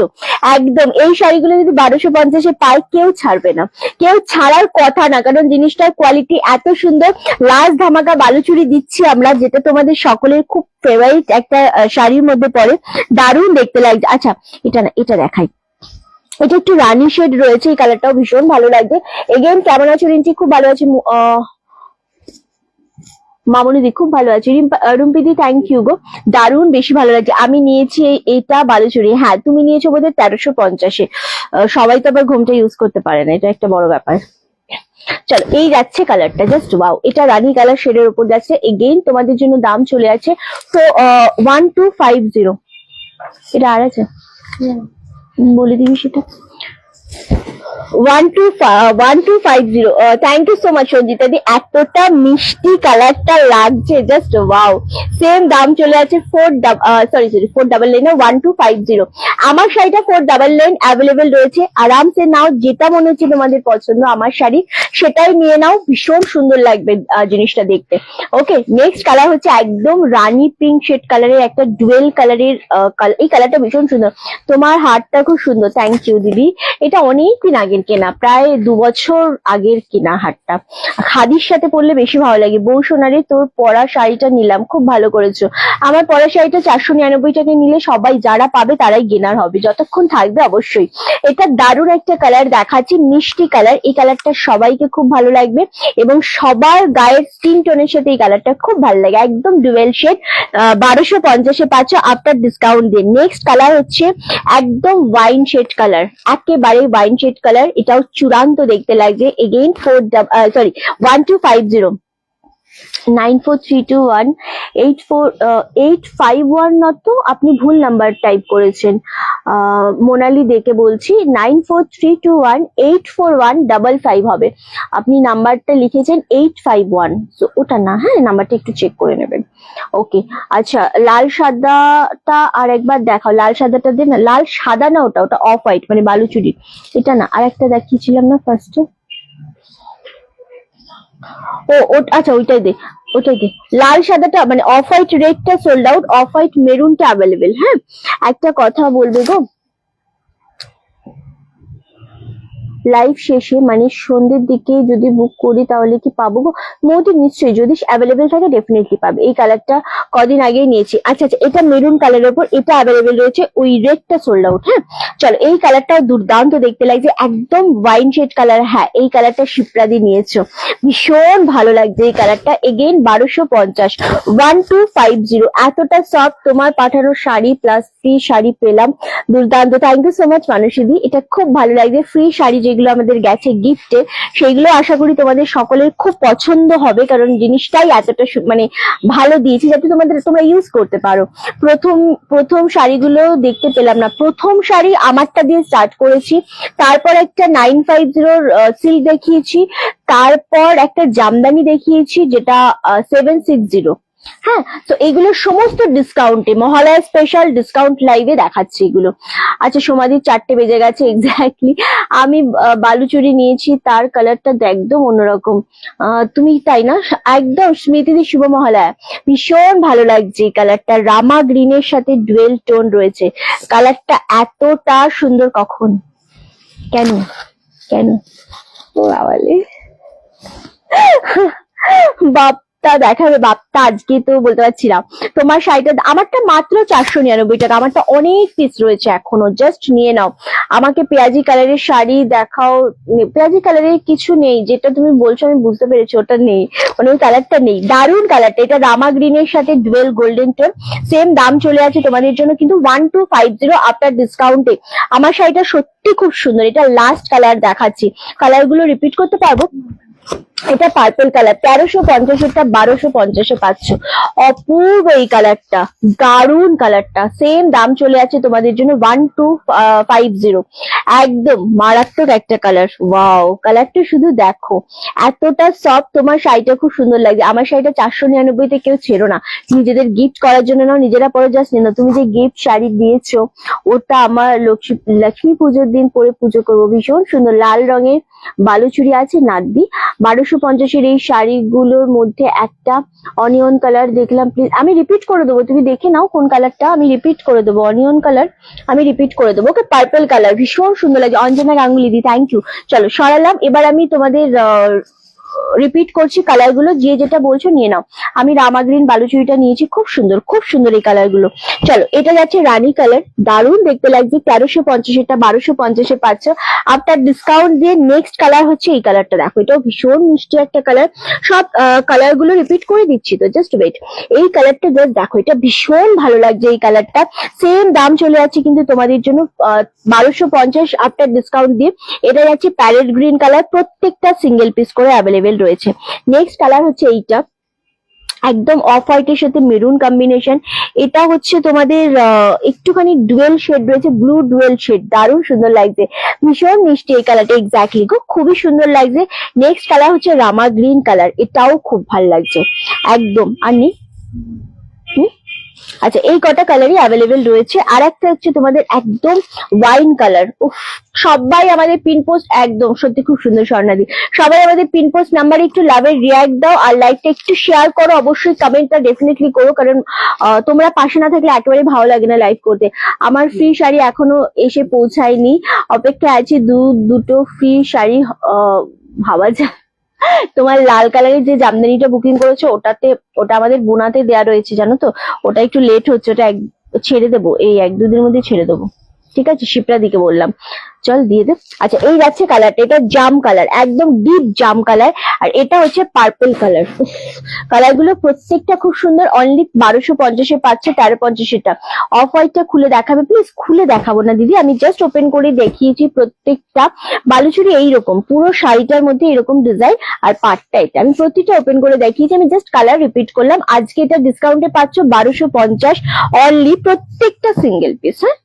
একদম এই শাড়িগুলো যদি 1250 পায় কেউ ছাড়বে না, কেউ ছাড়ার কথা না, কারণ জিনিসটার কোয়ালিটি এত সুন্দর। লাস্ট ধামাকা বালুচুরি দিচ্ছি আমরা, যেটা তোমাদের সকলের খুব ফেভারিট একটা শাড়ির মধ্যে পড়ে, দারুণ দেখতে লাগছে। আচ্ছা এটা না, এটা দেখাই, এটা একটু রানি শেড রয়েছে, এই কালারটাও ভীষণ ভালো লাগবে। এগেইন কেমন আছো রিঞ্চি? খুব ভালো আছে। মামনিদি খুব ভালো আছে। রুম্পিদি থ্যাংক ইউ গো, দারুণ বেশি ভালো লাগছে। আমি নিয়েছি এটা বালুচুরি, হ্যাঁ তুমি নিয়েছো বোধহয় 1350-এ। সবাই তো আবার ঘোমটা ইউজ করতে পারে না, এটা একটা বড় ব্যাপার। চলো এই যাচ্ছে কালারটা, জাস্ট ওয়াও, এটা রানী কালার শেডের উপর যাচ্ছে। এগেইন তোমাদের জন্য দাম চলে আছে তো 1250। এটা আর আছে বলে দিবি সেটা, 1250। Thank you so much Sanjita দি, এতটা মিষ্টি কালারটা লাগছে, জাস্ট ওয়াও। সেম দাম চলে আছে 1250। আমার শাড়িটা 499 অ্যাভেলেবেল রয়েছে, আরামসে নাও, যেটা মনে হচ্ছে তোমাদের পছন্দ আমার শাড়ি সেটাই নিয়ে নাও, ভীষণ সুন্দর লাগবে জিনিসটা দেখতে। ওকে নেক্সট কালার হচ্ছে একদম রানী পিঙ্ক শেড কালারের একটা ডুয়েল কালারের, এই কালারটা ভীষণ সুন্দর, তোমার হারটা খুব সুন্দর। থ্যাংক ইউ দিদি, এটা অনেকদিন আগের কেনা, প্রায় 2 বছর আগের কেনা হারটা, খাদির সাথে পরলে বেশি ভালো লাগে। বউ সোনারে তোর পরা শাড়িটা নিলাম, খুব ভালো করেছো। আমার পরা শাড়িটা 499 টাকায় নিলে সবাই যারা পাবে তারাই গেনার হবে, যতক্ষণ থাকবে অবশ্যই। এটা দারুণ একটা কালার দেখাচ্ছি, মিষ্টি কালার, এই কালারটা সবাইকে খুব ভালো লাগবে, এবং সবার গায়ের স্কিন টোনের সাথে এই কালারটা খুব ভালো লাগে, একদম ডুয়েল শেড। 1250-এ পাচ্ছ আফটার ডিসকাউন্ট দিয়ে। নেক্সট কালার হচ্ছে একদম ওয়াইন শেড কালার, একেবারে ওয়াইন শেড কালার, এটাও চূড়ান্ত দেখতে লাগছে। এগেইন 1250, 9432184851, not তো আপনি ভুল নাম্বার টাইপ করেছেন, মোনালি দেখে বলছি, 9432184155 হবে, আপনি নাম্বারটা লিখেছেন 851, তো ওটা না, হ্যাঁ নাম্বারটা একটু চেক করে নেবেন। ওকে আচ্ছা লাল সাদাটা আর একবার দেখাও, লাল সাদাটা দে না, লাল সাদা না, ওটা ওটা অফ হোয়াইট মানে বালুচুরি, এটা না, আর একটা দেখিয়েছিলাম না ফার্স্টে, ও আচ্ছা ওইটাই দে, ওটাই দে, লাল সাদাটা মানে অফ হোয়াইট রেডটা সোল্ড আউট, অফ হোয়াইট মেরুনটা অ্যাভেলেবেল। হ্যাঁ একটা কথা বলবে গো, লাইভ শেষে মানে সন্ধ্যের দিকে যদি বুক করি তাহলে কি পাবো গো? মোদি নিশ্চয়ই, যদি অ্যাভেলেবেল থাকে ডেফিনেটলি পাবে। এই কালারটা কদিন আগেই নিয়েছি। আচ্ছা আচ্ছা, এটা মেরুন কালারের উপর, এটা অ্যাভেলেবেল রয়েছে, ওই রেডটা সোল্ড আউট। হ্যাঁ চলো, এই কালারটাও দুর্দান্ত দেখতে লাগছে, একদম ওয়াইন শেড কালার। হ্যাঁ এই কালারটা শিপ্রাদি নিয়েছো, ভীষণ ভালো লাগছে এই কালারটা। এগেইন 1250, 1250, এতটা সফট তোমার পাঠানো শাড়ি প্লাস ফ্রি শাড়ি পেলাম, দুর্দান্ত। থ্যাংক ইউ সো মাচ মানসীদি, এটা খুব ভালো লাগছে। ফ্রি শাড়ি যেগুলো আমাদের গেছে গিফটে, সেগুলো আশা করি তোমাদের সকলের খুব পছন্দ হবে, কারণ জিনিসটাই এতটা মানে ভালো দিয়েছি যাতে তোমরা ইউজ করতে পারো। প্রথম প্রথম শাড়িগুলো দেখতে পেলাম না, প্রথম শাড়ি আমারটা দিয়ে স্টার্ট করেছি, তারপর একটা 950 সিল্ক দেখিয়েছি, তারপর একটা জামদানি দেখিয়েছি যেটা 760। হ্যাঁ, তো এগুলো সমস্ত ডিসকাউন্টে, মহালয়া স্পেশাল ডিসকাউন্ট লাইভে দেখাচ্ছি এগুলো। আচ্ছা সমাধির 4টে বেজে গেছে এক্স্যাক্টলি। আমি বালুচুরি নিয়েছি, তার কালারটা একদম অন্যরকম। তুমি তাই না? একদম স্মৃতিদি, শুভ মহালয়া। ভীষণ ভালো লাগছে এই কালারটা, রামা গ্রিনের সাথে ডুয়েল টোন রয়েছে, কালারটা এতটা সুন্দর। কখন? কেন কেন ও আওয়ালে বাপটা দেখাবে, বাপটা আজকে তো বলতে পারছি না। তোমার শাড়িটা, আমারটা মাত্র 499 টাকা, আমারটা অনেক পিস রয়েছে এখনো, জাস্ট নিয়ে নাও। আমাকে পেঁয়াজি কালারের শাড়ি দেখাও। পেঁয়াজি কালারের কিছু নেই, যেটা তুমি বলছো আমি বুঝতে পেরেছি, ওটা নেই, মানে ওই কালারটা নেই। দারুণ কালারটা, এটা রামা গ্রিনের সাথে ডুয়েল গোল্ডেন টোন, সেম দাম চলে আছে তোমাদের জন্য কিন্তু 1250 আফটার ডিসকাউন্টে। আমার শাড়িটা সত্যি খুব সুন্দর, এটা লাস্ট কালার দেখাচ্ছি, কালার গুলো রিপিট করতে পারবো। এটা পার্পল কালার, 1350, 1250 পাচ্ছ, অপূর্ব এই কালারটা, দারুন কালারটা, সেম দাম চলে আছে তোমাদের জন্য 1250, একদম মারাত্মক একটা কালার। ওয়াও, কালারটা শুধু দেখো, এতটা সফট, তোমার শাড়িটা খুব সুন্দর লাগছে। আমার শাড়িটা 499-তে কেউ ছেড়ো না, নিজেদের গিফট করার জন্য নাও, নিজেরা পরে জাস্ট নিও না। তুমি যে গিফট শাড়ি দিয়েছো ওটা আমার লক্ষ্মী পুজোর দিন পরে পুজো করবো, ভীষণ সুন্দর, লাল রঙের বালুচুরি আছে নাদ্দি। 1250 এই শাড়িগুলোর মধ্যে একটা অনিয়ন কালার দেখলাম, প্লিজ আমি রিপিট করে দেবো, তুমি দেখে নাও কোন কালারটা, আমি রিপিট করে দেবো, অনিয়ন কালার আমি রিপিট করে দেবো। ওকে, পার্পল কালার ভীষণ সুন্দর লাগে। অঞ্জনা গাঙ্গুলি দি, থ্যাংক ইউ। চলো সরালাম, এবার আমি তোমাদের রিপিট করছি কালার গুলো, যে যেটা বলছো নিয়ে নাও। আমি রামা গ্রিন বালুচুরিটা নিয়েছি, খুব সুন্দর, খুব সুন্দর এই কালার গুলো। চলো, এটা যাচ্ছে রানী কালার, দারুণ দেখতে লাগছে, 1350, এটা 1250-এ পাচ্ছ আফটার ডিসকাউন্ট দিয়ে। নেক্সট কালার হচ্ছে এই কালারটা, দেখো এটাও ভীষণ মিষ্টি একটা কালার। সব কালার গুলো রিপিট করে দিচ্ছি তো, জাস্ট ওয়েট। এই কালারটা জাস্ট দেখো, এটা ভীষণ ভালো লাগছে এই কালারটা, সেম দাম চলে যাচ্ছে কিন্তু তোমাদের জন্য 1250 আফটার ডিসকাউন্ট দিয়ে। এটা যাচ্ছে প্যারেট গ্রিন কালার, প্রত্যেকটা সিঙ্গেল পিস করে অ্যাভেলেবেল রয়েছে। নেক্সট কালার হচ্ছে এইটা, একদম অফ হোয়াইটের সাথে মেরুন কম্বিনেশন। এটা হচ্ছে তোমাদের একটুখানি ডুয়েল শেড রয়েছে, ব্লু ডুয়েল শেড, দারুণ সুন্দর লাগছে, ভীষণ মিষ্টি এই কালারটা, এক্স্যাক্টলি গো, খুবই সুন্দর লাগছে। নেক্সট কালার হচ্ছে রামা গ্রিন কালার, এটাও খুব ভালো লাগছে একদম। আর নেই, আচ্ছা এই কটা কালারই অ্যাভেলেবেল রয়েছে। আর একটা হচ্ছে তোমাদের একদম ওয়াইন কালার, উফ, সবাই আমাদের পিন পোস্ট, একদম সত্যি খুব সুন্দর স্বর্ণাদি, সবাই আমাদের পিন পোস্ট নাম্বারে একটু লাভের রিয়াক্ট দাও, আর লাইকটা একটু শেয়ার করো, অবশ্যই কমেন্টটা ডেফিনেটলি করো, কারণ তোমরা পাশে না থাকলে একেবারে ভালো লাগে না লাইভ করতে। আমার ফ্রি শাড়ি এখনো এসে পৌঁছায়নি, অপেক্ষায় আছি দুটো ফ্রি শাড়ি, ভাবা যায়। তোমার লাল কালারের যে জামদানিটা বুকিং করেছো ওটা আমাদের বোনাতে দেয়া রয়েছে, জানো তো, ওটা একটু লেট হচ্ছে, ওটা ছেড়ে দেবো, এই 1-2 দিনের মধ্যে ছেড়ে দেবো, ঠিক আছে, শিপ্রা দিকে বললাম, চল দিয়ে দে। আচ্ছা এই যাচ্ছে কালারটা, এটা জাম কালার, একদম ডিপ জাম কালার, আর এটা হচ্ছে পার্পল কালার। কালার গুলো প্রত্যেকটা খুব সুন্দর, অনলি 1250-এ পাচ্ছে, 1350-এটা। অফ হোয়াইটটা খুলে দেখাবে প্লিজ? খুলে দেখাবো না দিদি, আমি জাস্ট ওপেন করে দেখিয়েছি। প্রত্যেকটা বালুচুরি এইরকম, পুরো শাড়িটার মধ্যে এরকম ডিজাইন, আর পাটটা এটা, আমি প্রতিটা ওপেন করে দেখিয়েছি, আমি জাস্ট কালার রিপিট করলাম। আজকে এটা ডিসকাউন্টে পাচ্ছ 1250 অনলি, প্রত্যেকটা সিঙ্গেল পিস। হ্যাঁ,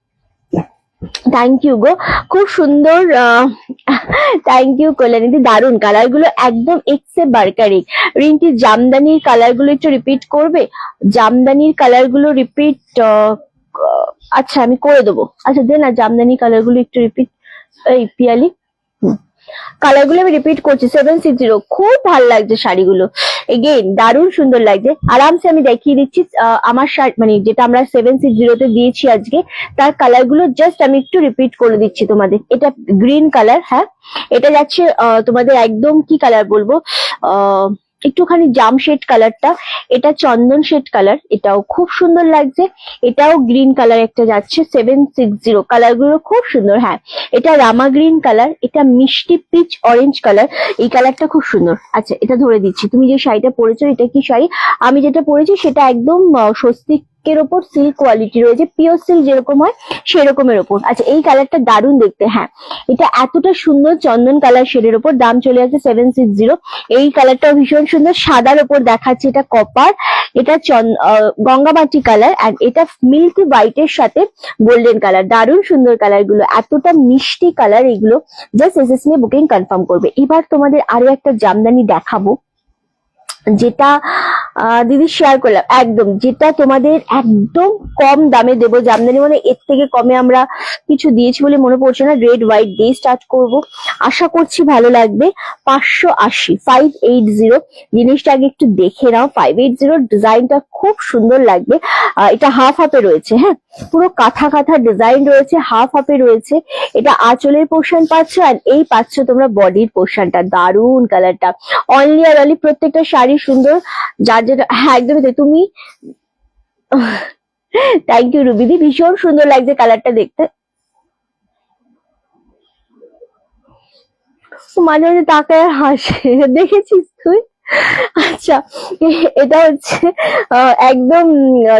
থ্যাংক ইউ গো, খুব সুন্দর, থ্যাংক ইউ কল্যাণীদি, দারুন কালার গুলো, একদম এক্সে বারকারি। রিন্টি জামদানির কালার গুলো একটু রিপিট করবে, জামদানির কালার গুলো রিপিট, আচ্ছা আমি করে দেবো, আচ্ছা দে না জামদানি কালার গুলো একটু রিপিট, এই পিয়ালি কালার গুলো আমি রিপিট করছি, 760, খুব ভালো লাগছে শাড়িগুলো, এগেইন দারুণ সুন্দর লাগছে। আরামসে আমি দেখিয়ে দিচ্ছি আমার শাড়ি মানে যেটা আমরা 760 তে দিয়েছি আজকে, তার কালার গুলো জাস্ট আমি একটু রিপিট করে দিচ্ছি তোমাদের। এটা গ্রিন কালার, হ্যাঁ এটা যাচ্ছে তোমাদের একদম কি কালার বলবো, একটুখানি জাম শেড কালারটা, এটা চন্দন শেড কালার, এটাও খুব সুন্দর লাগছে। এটাও গ্রিন কালার একটা যাচ্ছে 760, কালার গুলো খুব সুন্দর। হ্যাঁ এটা রামা গ্রিন কালার, এটা মিষ্টি পিচ অরেঞ্জ কালার, এই কালারটা খুব সুন্দর। আচ্ছা এটা ধরে দিচ্ছি, তুমি যে শাড়িটা পরেছো এটা কি শাড়ি? আমি যেটা পরেছি সেটা একদম স্বস্তিকের ওপর সিল্ক কোয়ালিটি রয়েছে, পিওর সিল্ক যেরকম হয় সেরকমের ওপর। আচ্ছা এই কালারটা দারুণ দেখতে, হ্যাঁ এটা এতটা সুন্দর চন্দন কালার শেডের ওপর, দাম চলে আসছে 760। এই কালারটাও ভীষণ সুন্দর, সাদার ওপর দেখাচ্ছে, এটা কপার, এটা গঙ্গামাটি কালার, এন্ড এটা মিল্কি হোয়াইটের সাথে গোল্ডেন কালার, দারুণ সুন্দর কালার গুলো, এতটা মিষ্টি কালার এগুলো। জাস্ট এসএস নিয়ে বুকিং কনফার্ম করবে। এবার তোমাদের আরো একটা জামদানি দেখাবো, যেটা দিদি শেয়ার করলাম একদম, যেটা তোমাদের একদম কম দামে দেবো জামদানি, মানে এর থেকে কমে আমরা কিছু দিয়েছি বলে মনে পড়ছে না। রেড হোয়াইট দিয়ে স্টার্ট করব, আশা করছি ভালো লাগবে। 580, 580 জিনিসটা আগে একটু দেখে নাও। 580 ডিজাইনটা খুব সুন্দর লাগবে। এটা হাফ হাফে রয়েছে, হ্যাঁ পুরো কাঁথা কাঁথা ডিজাইন রয়েছে, হাফ হাফে রয়েছে। এটা আঁচলের পোর্শন পাচ্ছ, আর এই পাচ্ছ তোমরা বডির পোর্শনটা, দারুন কালারটা। অনলি আর অনলি প্রত্যেকটা শাড়ি সুন্দর, যার যেটা, হ্যাঁ একদমই তাই। তুমি থ্যাংক ইউ রুবিদি, ভীষণ সুন্দর লাগছে কালারটা দেখতে। মাঝে মাঝে তাকায় হাসে, দেখেছিস তুই? আচ্ছা এটা হচ্ছে একদম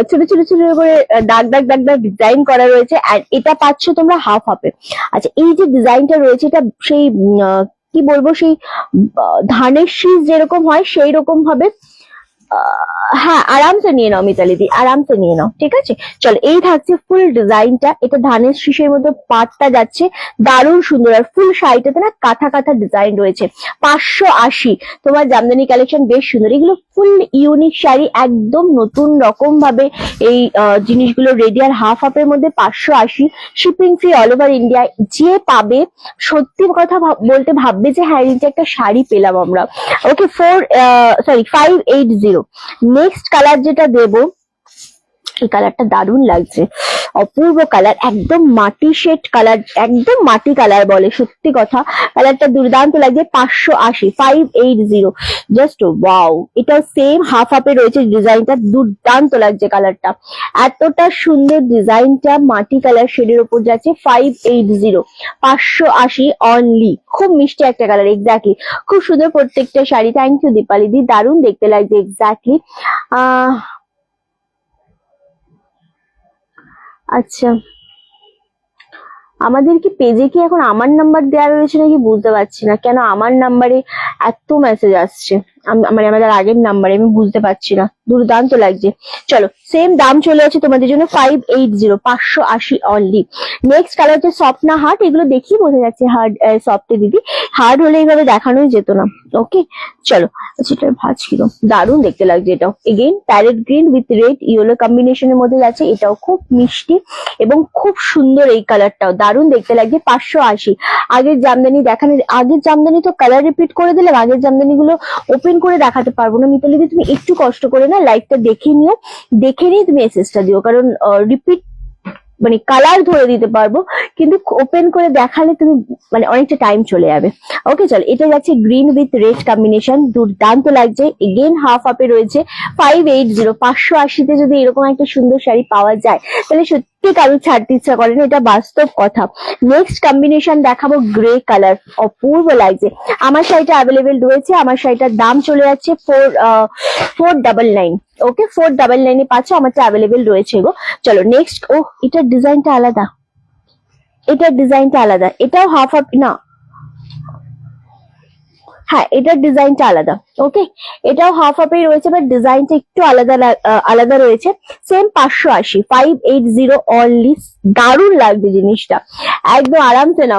ছোট ছোট ছোট করে দাগ দাগ দাগ দাগ ডিজাইন করা রয়েছে, আর এটা পাচ্ছ তোমরা হাফ হাফে। আচ্ছা এই যে ডিজাইনটা রয়েছে, এটা সেই কি বলবো, সেই ধানের শীষ যেরকম হয় সেই রকম ভাবে। হ্যাঁ আরামসে নিয়ে নাও মিতালি দি, আরামসে নিয়ে নাও, ঠিক আছে। চলো এই থাকছে ফুল ডিজাইনটা, এটা ধানের শীষের মধ্যে পাটটা যাচ্ছে, দারুণ সুন্দর। আর ফুল শাড়িটাতে না কাঁথা কাঁথা ডিজাইন রয়েছে। 580 তোমার জামদানি কালেকশন বেশ সুন্দর, এগুলো ফুল ইউনিক শাড়ি, একদম নতুন রকম ভাবে এই জিনিসগুলো রেডি, আর হাফ হাফের মধ্যে 580, shipping free all over India. যে পাবে সত্যি কথা বলতে ভাববে যে হ্যাঁ এই যে একটা শাড়ি পেলাম আমরা। ওকে 580। নেক্সট কালার যেটা দেবো, এই কালারটা দারুণ লাগছে, অপূর্ব কালার, একদম মাটি শেড কালার, একদম মাটি কালার বলে, সত্যি কথা কালারটা দুর্দান্ত লাগছে। 580, 580 জাস্ট ওয়াও। এটা সেম হাফ হাফে রয়েছে, ডিজাইনটা দুর্দান্ত লাগছে কালারটা, এতটা সুন্দর ডিজাইনটা মাটি কালার শেডের উপর যাচ্ছে। 580, 580 অনলি, খুব মিষ্টি একটা কালার, এক্স্যাক্টলি খুব সুন্দর প্রত্যেকটা শাড়ি। থ্যাংক ইউ দীপালি দি, দারুণ দেখতে লাগছে, এক্স্যাক্টলি। আচ্ছা আমাদের কি পেজে কি এখন আমার নাম্বার দেওয়া রয়েছে নাকি বুঝতে পারছি না, কেন আমার নাম্বারে এত মেসেজ আসছে, মানে আমাদের আগের নাম্বারে, আমি বুঝতে পারছি না। দুর্দান্ত লাগছে। চলো সেম দাম চলে আছে তোমাদের জন্য 580, 580 অনলি। নেক্সট কালার হচ্ছে সফট না হার্ড, এগুলো দেখি বোঝা যাচ্ছে হার্ড সফটে দিদি, হার্ড হলে এইভাবে দেখানোই যেত না। ওকে চলো, আচ্ছা এটার ভাঁজ কিরম, দারুণ দেখতে লাগছে। এটাও again parrot green with red yellow কম্বিনেশনের মধ্যে যাচ্ছে, এটাও খুব মিষ্টি এবং খুব সুন্দর, এই কালারটাও দারুণ দেখতে লাগছে। 580। আগের জামদানি দেখানোর, আগের জামদানি তো কালার রিপিট করে দিলাম, আগের জামদানি গুলো ওপেন করে দেখাতে পারবো না। মিতালি দি তুমি একটু কষ্ট করে না লাইভটা দেখে নিও, দেখে নিয়ে তুমি এসএসটা দিও, কারণ রিপিট মানে কালার ধরে দিতে পারবো, কিন্তু ওপেন করে দেখালে তুমি মানে অনেকটা টাইম চলে যাবে। ওকে চল, এটা যাচ্ছে গ্রিন উইথ রেড কম্বিনেশন, দুর্দান্ত লাগছে। এগেন হাফ হাফে রয়েছে। 580, 580-তে যদি এরকম একটা সুন্দর শাড়ি পাওয়া যায় তাহলে সত্যি কারো ছাড়তে ইচ্ছা করে না, এটা বাস্তব কথা। নেক্সট কম্বিনেশন দেখাবো গ্রে কালার, অপূর্ব লাগছে। আমার শাড়িটা অ্যাভেলেবেল রয়েছে, আমার শাড়িটার দাম চলে যাচ্ছে 499। ওকে 499 পাচ্ছ, আমারটা অ্যাভেলেবেল রয়েছে গো। চলো নেক্সট, ও এটার ডিজাইনটা আলাদা, এটার ডিজাইনটা আলাদা, এটাও হাফ হাফ না, হ্যাঁ এটার ডিজাইনটা আলাদা। ওকে এটাও হাফ হাফেই রয়েছে, বাট ডিজাইনটা একটু আলাদা আলাদা রয়েছে। সেম 580, 580 অনলি, দারুণ লাগবে জিনিসটা, একদম আরামসে না।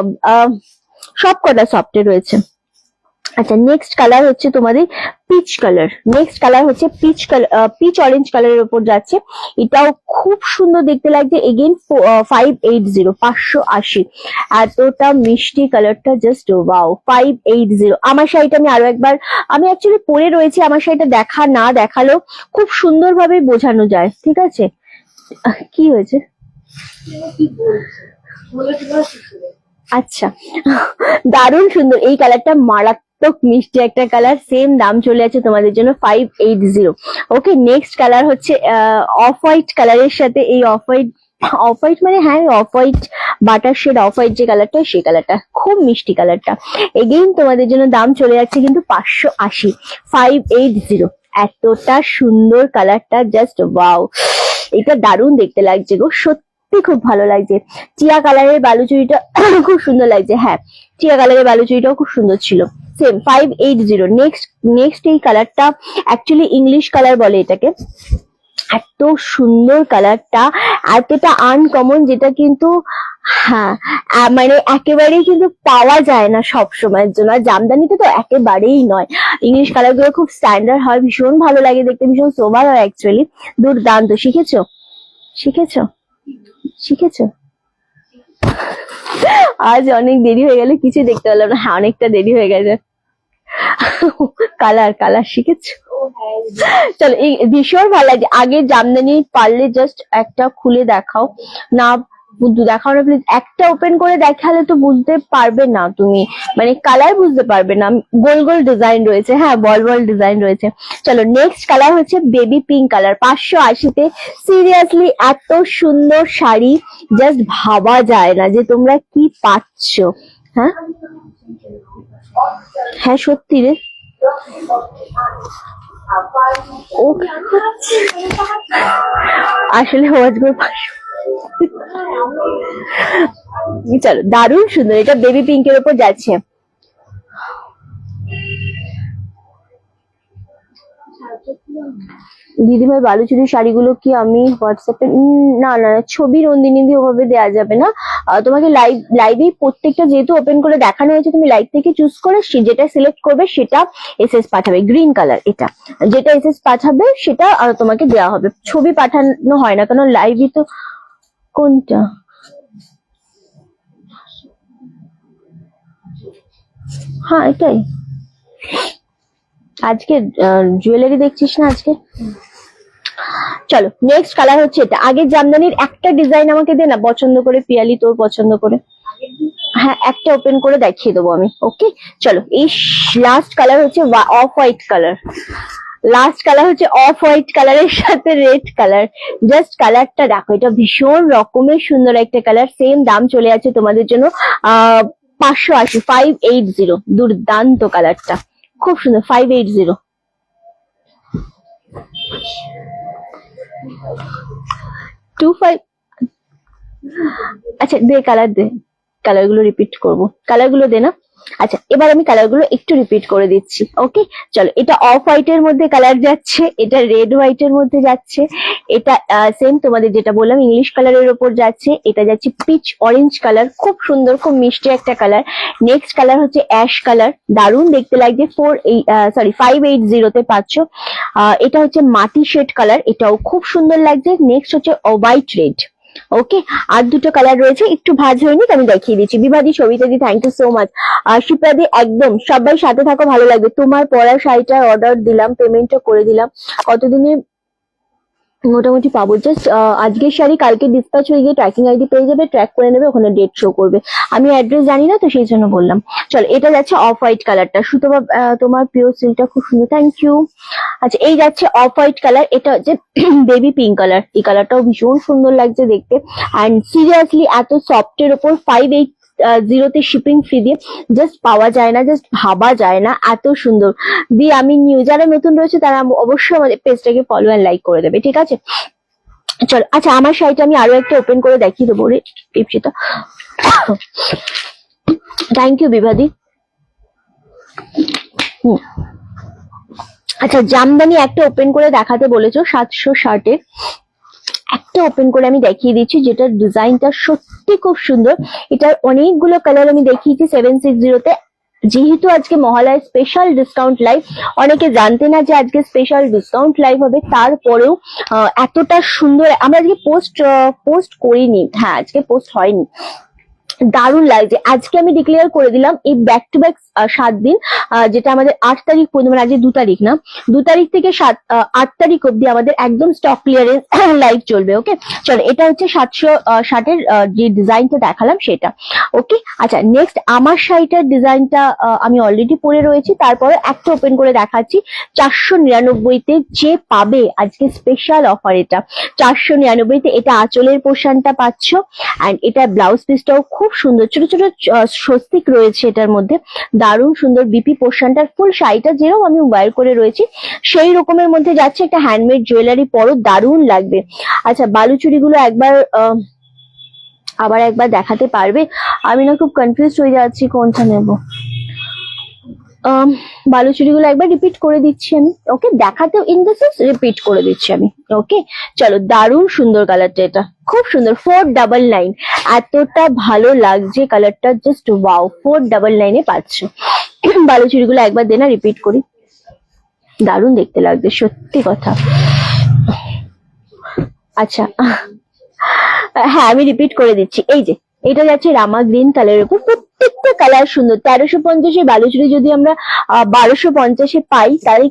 সব কটা সফটে রয়েছে, আচ্ছা নেক্সট কালার হচ্ছে তোমাদের পিচ কালার, নেক্সট কালার হচ্ছে পিচ কালার, পিচ অরেঞ্জ কালারের উপর যাচ্ছে। এটাও খুব সুন্দর দেখতে লাগছে। এগেইন 580, 580, এতটা মিষ্টি কালারটা, জাস্ট ওয়াও। 580। আমার শাড়িটা আমি আরো একবার, আমি অ্যাকচুয়ালি পরে রয়েছি, আমার শাড়িটা দেখা না দেখালেও খুব সুন্দরভাবে বোঝানো যায়, ঠিক আছে? কি হয়েছে? আচ্ছা, দারুণ সুন্দর এই কালারটা, মারাত্মক মিষ্টি একটা কালার। সেম দাম চলে আছে তোমাদের জন্য 580। ওকে, নেক্সট কালার হচ্ছে অফ হোয়াইট কালারের সাথে এই অফ হোয়াইট, অফ হোয়াইট মানে হ্যাঁ off white butter shade off white যে কালারটা, সেই কালারটা খুব মিষ্টি কালারটা। এগেইন তোমাদের জন্য দাম চলে যাচ্ছে কিন্তু 580, 580। এতটা সুন্দর কালারটা, জাস্ট ওয়াও। এটা দারুণ দেখতে লাগছে গো, সত্যি খুব ভালো লাগছে। টিয়া কালারের বালুচুরিটা খুব সুন্দর লাগছে, হ্যাঁ টিয়া কালারের বালুচুরিটাও খুব সুন্দর ছিল। সেম 580। নেক্সট এই কালারটা অ্যাকচুয়ালি ইংলিশ কালার বলে এটাকে। এত সুন্দর কালারটা, এতটা আনকমন, যেটা কিন্তু হ্যাঁ মানে একেবারেই কিন্তু পাওয়া যায় না সব সময়ের জন্য। আর জামদানিতে তো একেবারেই নয়। ইংলিশ কালার গুলো খুব স্ট্যান্ডার্ড হয়, ভীষণ ভালো লাগে দেখতে, ভীষণ সোবার হয় অ্যাকচুয়ালি। দুর্দান্ত। শিখেছো শিখেছো শিখেছো? আজ অনেক দেরি হয়ে গেলে কিছু দেখতে পেলাম না। হ্যাঁ অনেকটা দেরি হয়ে গেছে। কালার কালার শিখেছো? চলো, এই ভীষণ ভালো লাগে। আগে জামদানি পারলে জাস্ট একটা খুলে দেখাও না, দেখাও না প্লিজ। একটা ওপেন করে দেখালে তো বুঝতে পারবে না তুমি, মানে কালার বুঝতে পারবে না। গোল গোল ডিজাইন রয়েছে, হ্যাঁ বল বল ডিজাইন রয়েছে। চলো নেক্সট কালার হচ্ছে বেবি পিঙ্ক কালার, 580-তে। সিরিয়াসলি এত সুন্দর শাড়ি, জাস্ট ভাবা যায় না যে তোমরা কি পাচ্ছ। হ্যাঁ হ্যাঁ সত্যি রে। ও আসলে চলো, দারুণ সুন্দর। এটা বেবি পিঙ্কের উপর যাচ্ছে। দিদিভাই বালুচুরি শাড়িগুলো কি আমি হোয়াটসঅ্যাপে, না না ছবি নন্দিনী দিয়ে ওভাবে দেওয়া যাবে না। তোমাকে লাইভে প্রত্যেকটা যেহেতু ওপেন করে দেখানো হয়েছে, তুমি লাইভ থেকে চুজ করে যেটা সিলেক্ট করবে সেটা এসএস পাঠাবে। গ্রিন কালার এটা, যেটা এসএস পাঠাবে সেটা তোমাকে দেওয়া হবে। ছবি পাঠানো হয় না, কারণ লাইভই তো। কোনটা? হ্যাঁ এটাই। আজকে জুয়েলারি দেখছিস না আজকে? চলো নেক্সট কালার হচ্ছে এটা। আগের জামদানির একটা ডিজাইন আমাকে দে না পছন্দ করে, পিয়ালি তোর পছন্দ করে। হ্যাঁ একটা ওপেন করে দেখিয়ে দেবো আমি। ওকে চলো, এই লাস্ট কালার হচ্ছে off white colour. Last colour হচ্ছে অফ হোয়াইট কালারের সাথে রেড কালার। জাস্ট কালারটা দেখো, এটা ভীষণ রকমের সুন্দর একটা কালার। সেম দাম চলে আছে তোমাদের জন্য 580, 580। দুর্দান্ত কালারটা, খুব সুন্দর। 580। 25। আচ্ছা দে কালার, দে কালার গুলো রিপিট করবো, কালার গুলো দে না। আচ্ছা এবার আমি কালার গুলো একটু রিপিট করে দিচ্ছি। ওকে চলো, এটা অফ হোয়াইট এর মধ্যে কালার যাচ্ছে, এটা রেড হোয়াইট এর মধ্যে যাচ্ছে, এটা সেম তোমাদের যেটা বললাম ইংলিশ কালারের ওপর যাচ্ছে, এটা যাচ্ছে পিচ অরেঞ্জ কালার, খুব সুন্দর খুব মিষ্টি একটা কালার। নেক্সট কালার হচ্ছে অ্যাশ কালার, দারুণ দেখতে লাগছে। 580-তে পাচ্ছ। এটা হচ্ছে মাটি শেড কালার, এটাও খুব সুন্দর লাগছে। নেক্সট হচ্ছে হোয়াইট রেড। ওকে, আর দুটো কালার রয়েছে, একটু ভাজ হয়নি, আমি দেখিয়ে দিচ্ছি। বিবাদী, সবিতাদি, থ্যাংক ইউ সো মাচ। শিপ্রাদি একদম সবাই সাথে থাকো, ভালো লাগবে। তোমার পড়ার শাড়িটা অর্ডার দিলাম, পেমেন্টও করে দিলাম। কতদিনে মোটামুটি পাবো? জাস্ট আজকের শাড়ি কালকে ডিসপ্যাচ হয়ে গিয়ে ট্র্যাকিং আইডি পেয়ে যাবে, ট্র্যাক করে নেবে, ওখানে ডেট শো করবে। আমি অ্যাড্রেস জানি না তো সেই জন্য বললাম। চল, এটা যাচ্ছে অফ হোয়াইট কালারটা। সুতবা তোমার প্রিয় সিলটা খুব সুন্দর, থ্যাংক ইউ। আচ্ছা এই যাচ্ছে অফ হোয়াইট কালার, এটা হচ্ছে বেবি পিঙ্ক কালার। এই কালারটাও ভীষণ সুন্দর লাগছে দেখতে। অ্যান্ড সিরিয়াসলি এত সফটের ওপর 580-তে শিপিং ফ্রি দিয়ে জাস্ট পাওয়া যায় না, জাস্ট ভাবা যায় না, এত সুন্দর। দিয়ে আমি নিউ, যারা নতুন রয়েছে তারা অবশ্যই আমাদের পেজটাকে ফলো অ্যান্ড লাইক করে দেবে, ঠিক আছে? চলো, আচ্ছা আমার শাড়িটা আমি আরো একটা ওপেন করে দেখিয়ে দেবো রে ইপসিতা। Thank you বিভাদি। আচ্ছা জামদানি একটা ওপেন করে দেখাতে বলেছো 760-এর, একটা ওপেন করে আমি দেখিয়ে দিচ্ছি, যেটার ডিজাইনটা সত্যি খুব সুন্দর। এটার অনেকগুলো কালার আমি দেখিয়েছি 760-তে। যেহেতু আজকে মহালয়ার স্পেশাল ডিসকাউন্ট লাইভ, অনেকে জানতে না যে আজকে স্পেশাল ডিসকাউন্ট লাইভ হবে, তারপরেও এতটা সুন্দর আমরা আজকে পোস্ট করিনি, হ্যাঁ আজকে পোস্ট হয়নি, দারুণ লাগছে। আজকে আমি ডিক্লেয়ার করে দিলাম এই ব্যাক টু ব্যাক 7 দিন, যেটা আমাদের 8 তারিখ পর্যন্ত, মানে আজকে 2 তারিখ না, 2 তারিখ থেকে 8 তারিখ অব্দি আমাদের একদম স্টক ক্লিয়ারেন্স লাইভ চলবে। ওকে, চলো এটা হচ্ছে 760 এর যে ডিজাইনটা দেখালাম সেটা। ওকে, আচ্ছা নেক্সট আমার শাড়িটার ডিজাইনটা আমি অলরেডি পরে রয়েছি, তারপরে একটা ওপেন করে দেখাচ্ছি। 499 যে পাবে আজকে স্পেশাল অফার, এটা 499 এটা আঁচলের পোর্শনটা পাচ্ছ, অ্যান্ড এটা ব্লাউজ পিসটাও খুব সুন্দর, ছোট ছোট স্বস্তিক রয়েছে এটার মধ্যে, দারুণ সুন্দর। বিপি পোর্শনটার ফুল শাড়িটা যেরকম আমি ওয়্যার করে রয়েছি সেই রকমের মধ্যে যাচ্ছে, একটা হ্যান্ডমেড জুয়েলারি পরো, দারুণ লাগবে। আচ্ছা বালুচুরিগুলো আবার একবার দেখাতে পারবে? আমি না খুব কনফিউজ হয়ে যাচ্ছি কোনটা নেব। বালুচুরিগুলো একবার রিপিট করে দিচ্ছি আমি। ওকে, দেখাতেও ইন দ্য সেন্স রিপিট করে দিচ্ছি আমি। ওকে, চলো দারুণ সুন্দর কালারটা, এটা খুব সুন্দর, 499, এতটা ভালো লাগছে কালারটা, জাস্ট ওয়াও, 499 পাচ্ছ। বালুচুরিগুলো একবার দে না, রিপিট করি, দারুণ দেখতে লাগছে সত্যি কথা। আচ্ছা হ্যাঁ আমি রিপিট করে দিচ্ছি, এই যে এটা যাচ্ছে রামা গ্রিন কালারের উপর, প্রত্যেকটা কালার সুন্দর। 1350 বালুচুরি যদি আমরা 1250 পাই, তাহলে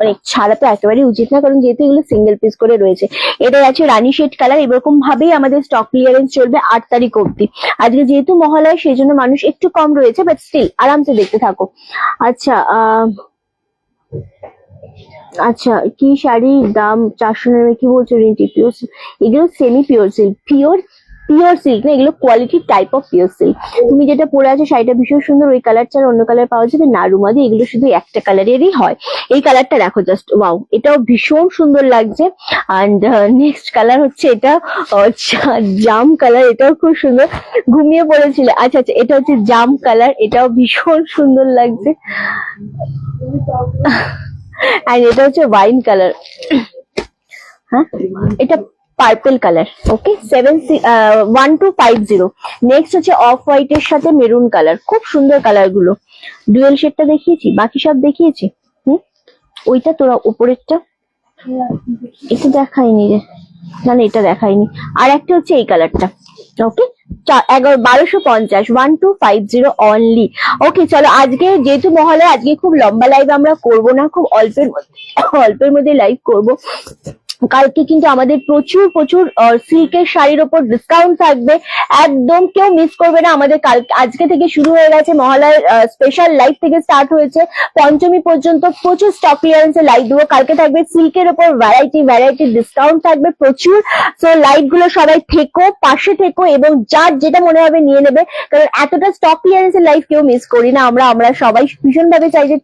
মানে ছাড়া তো একেবারেই উচিত না, কারণ যেহেতু এগুলো সিঙ্গেল পিস করে রয়েছে। এটা আছে রানী শেড কালার, এরকম ভাবেই আমাদের স্টক ক্লিয়ারেন্স চলবে 8 তারিখ অব্দি। আজকে যেহেতু মহালয়া সেই জন্য মানুষ একটু কম রয়েছে, বাট স্টিল আরামসে দেখতে থাকো। আচ্ছা আচ্ছা কি শাড়ির দাম 499, কি বলছো রিন্টি? পিওর, এগুলো semi pure silk, pure silk না, এগুলো quality type of pure silk. তুমি যেটা পরে আছো শাড়িটা ভীষণ সুন্দর, ওই কালার ছাড়া অন্য কালার পাওয়া যাবে না রুমাদি, এগুলো শুধু একটা কালারেরই হয়। এই কালারটা দেখো জাস্ট ওয়াও, এটাও ভীষণ সুন্দর লাগছে। অ্যান্ড নেক্সট কালার হচ্ছে এটা জাম কালার, এটাও খুব সুন্দর, ঘুমিয়ে পড়েছিল। আচ্ছা আচ্ছা, এটা হচ্ছে জাম কালার, এটাও ভীষণ সুন্দর লাগছে। আর এটা হচ্ছে ওয়াইন কালার, হ্যাঁ এটা পার্পল কালার। ওকে, 1250। নেক্সট হচ্ছে অফ হোয়াইট এর সাথে মেরুন কালার, খুব সুন্দর কালার গুলো। ডুয়েল শেডটা দেখিয়েছি, বাকি সব দেখিয়েছি। ওইটা তোরা উপরেরটা এটা দেখাইনি রে, না না এটা দেখাইনি। আর একটা হচ্ছে এই কালারটা। ওকে, 1250, 1250 অনলি। ওকে চলো, আজকে যেহেতু মহালয়া, আজকে খুব লম্বা লাইভ আমরা করবো না, খুব অল্পের মধ্যে লাইভ করব। কালকে কিন্তু আমাদের প্রচুর প্রচুর সিল্কের শাড়ির ওপর ডিসকাউন্ট থাকবে, একদম কেউ মিস করবে না। আমাদের আজকে থেকে শুরু হয়ে গেছে মহালয়ার স্পেশাল লাইভ, থেকে স্টার্ট হয়েছে পঞ্চমী পর্যন্ত প্রচুর স্টক ক্লিয়ারেন্সে লাইভ দেবো। কালকে থাকবে সিল্কের ওপর ভ্যারাইটি ডিসকাউন্ট থাকবে প্রচুর। সো লাইভ গুলো সবাই থেকো, পাশে থেকো, এবং যার যেটা মনে হবে নিয়ে নেবে, কারণ এতটা স্টক ক্লিয়ারেন্সের লাইভ কেউ মিস করি না আমরা সবাই ভীষণ ভাবে চাই যে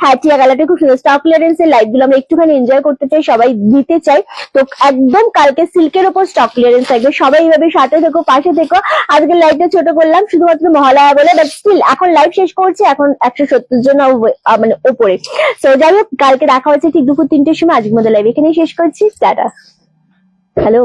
হ্যাঁ টিয়া কালারটা খুব সুন্দর, স্টক ক্লিয়ারেন্সের লাইভ গুলো আমরা একটুখানি এনজয় করতে চাই, সবাই দিতে চাই। তো একদম কালকে সিল্কের ওপর স্টক ক্লিয়ারেন্স থাকবে, সবাই এইভাবে সাথে থেকো, পাশে থেকো। আজকে লাইভটা ছোট করলাম শুধুমাত্র মহালয়া বলে, বাট স্টিল এখন লাইভ শেষ করছি, এখন 170 জন মানে ওপরে। তো যাই হোক, কালকে দেখা হচ্ছে ঠিক দুপুর 3টের সময়। আজকের মতো লাইভ এখানেই শেষ করছি, টাটা, হ্যালো।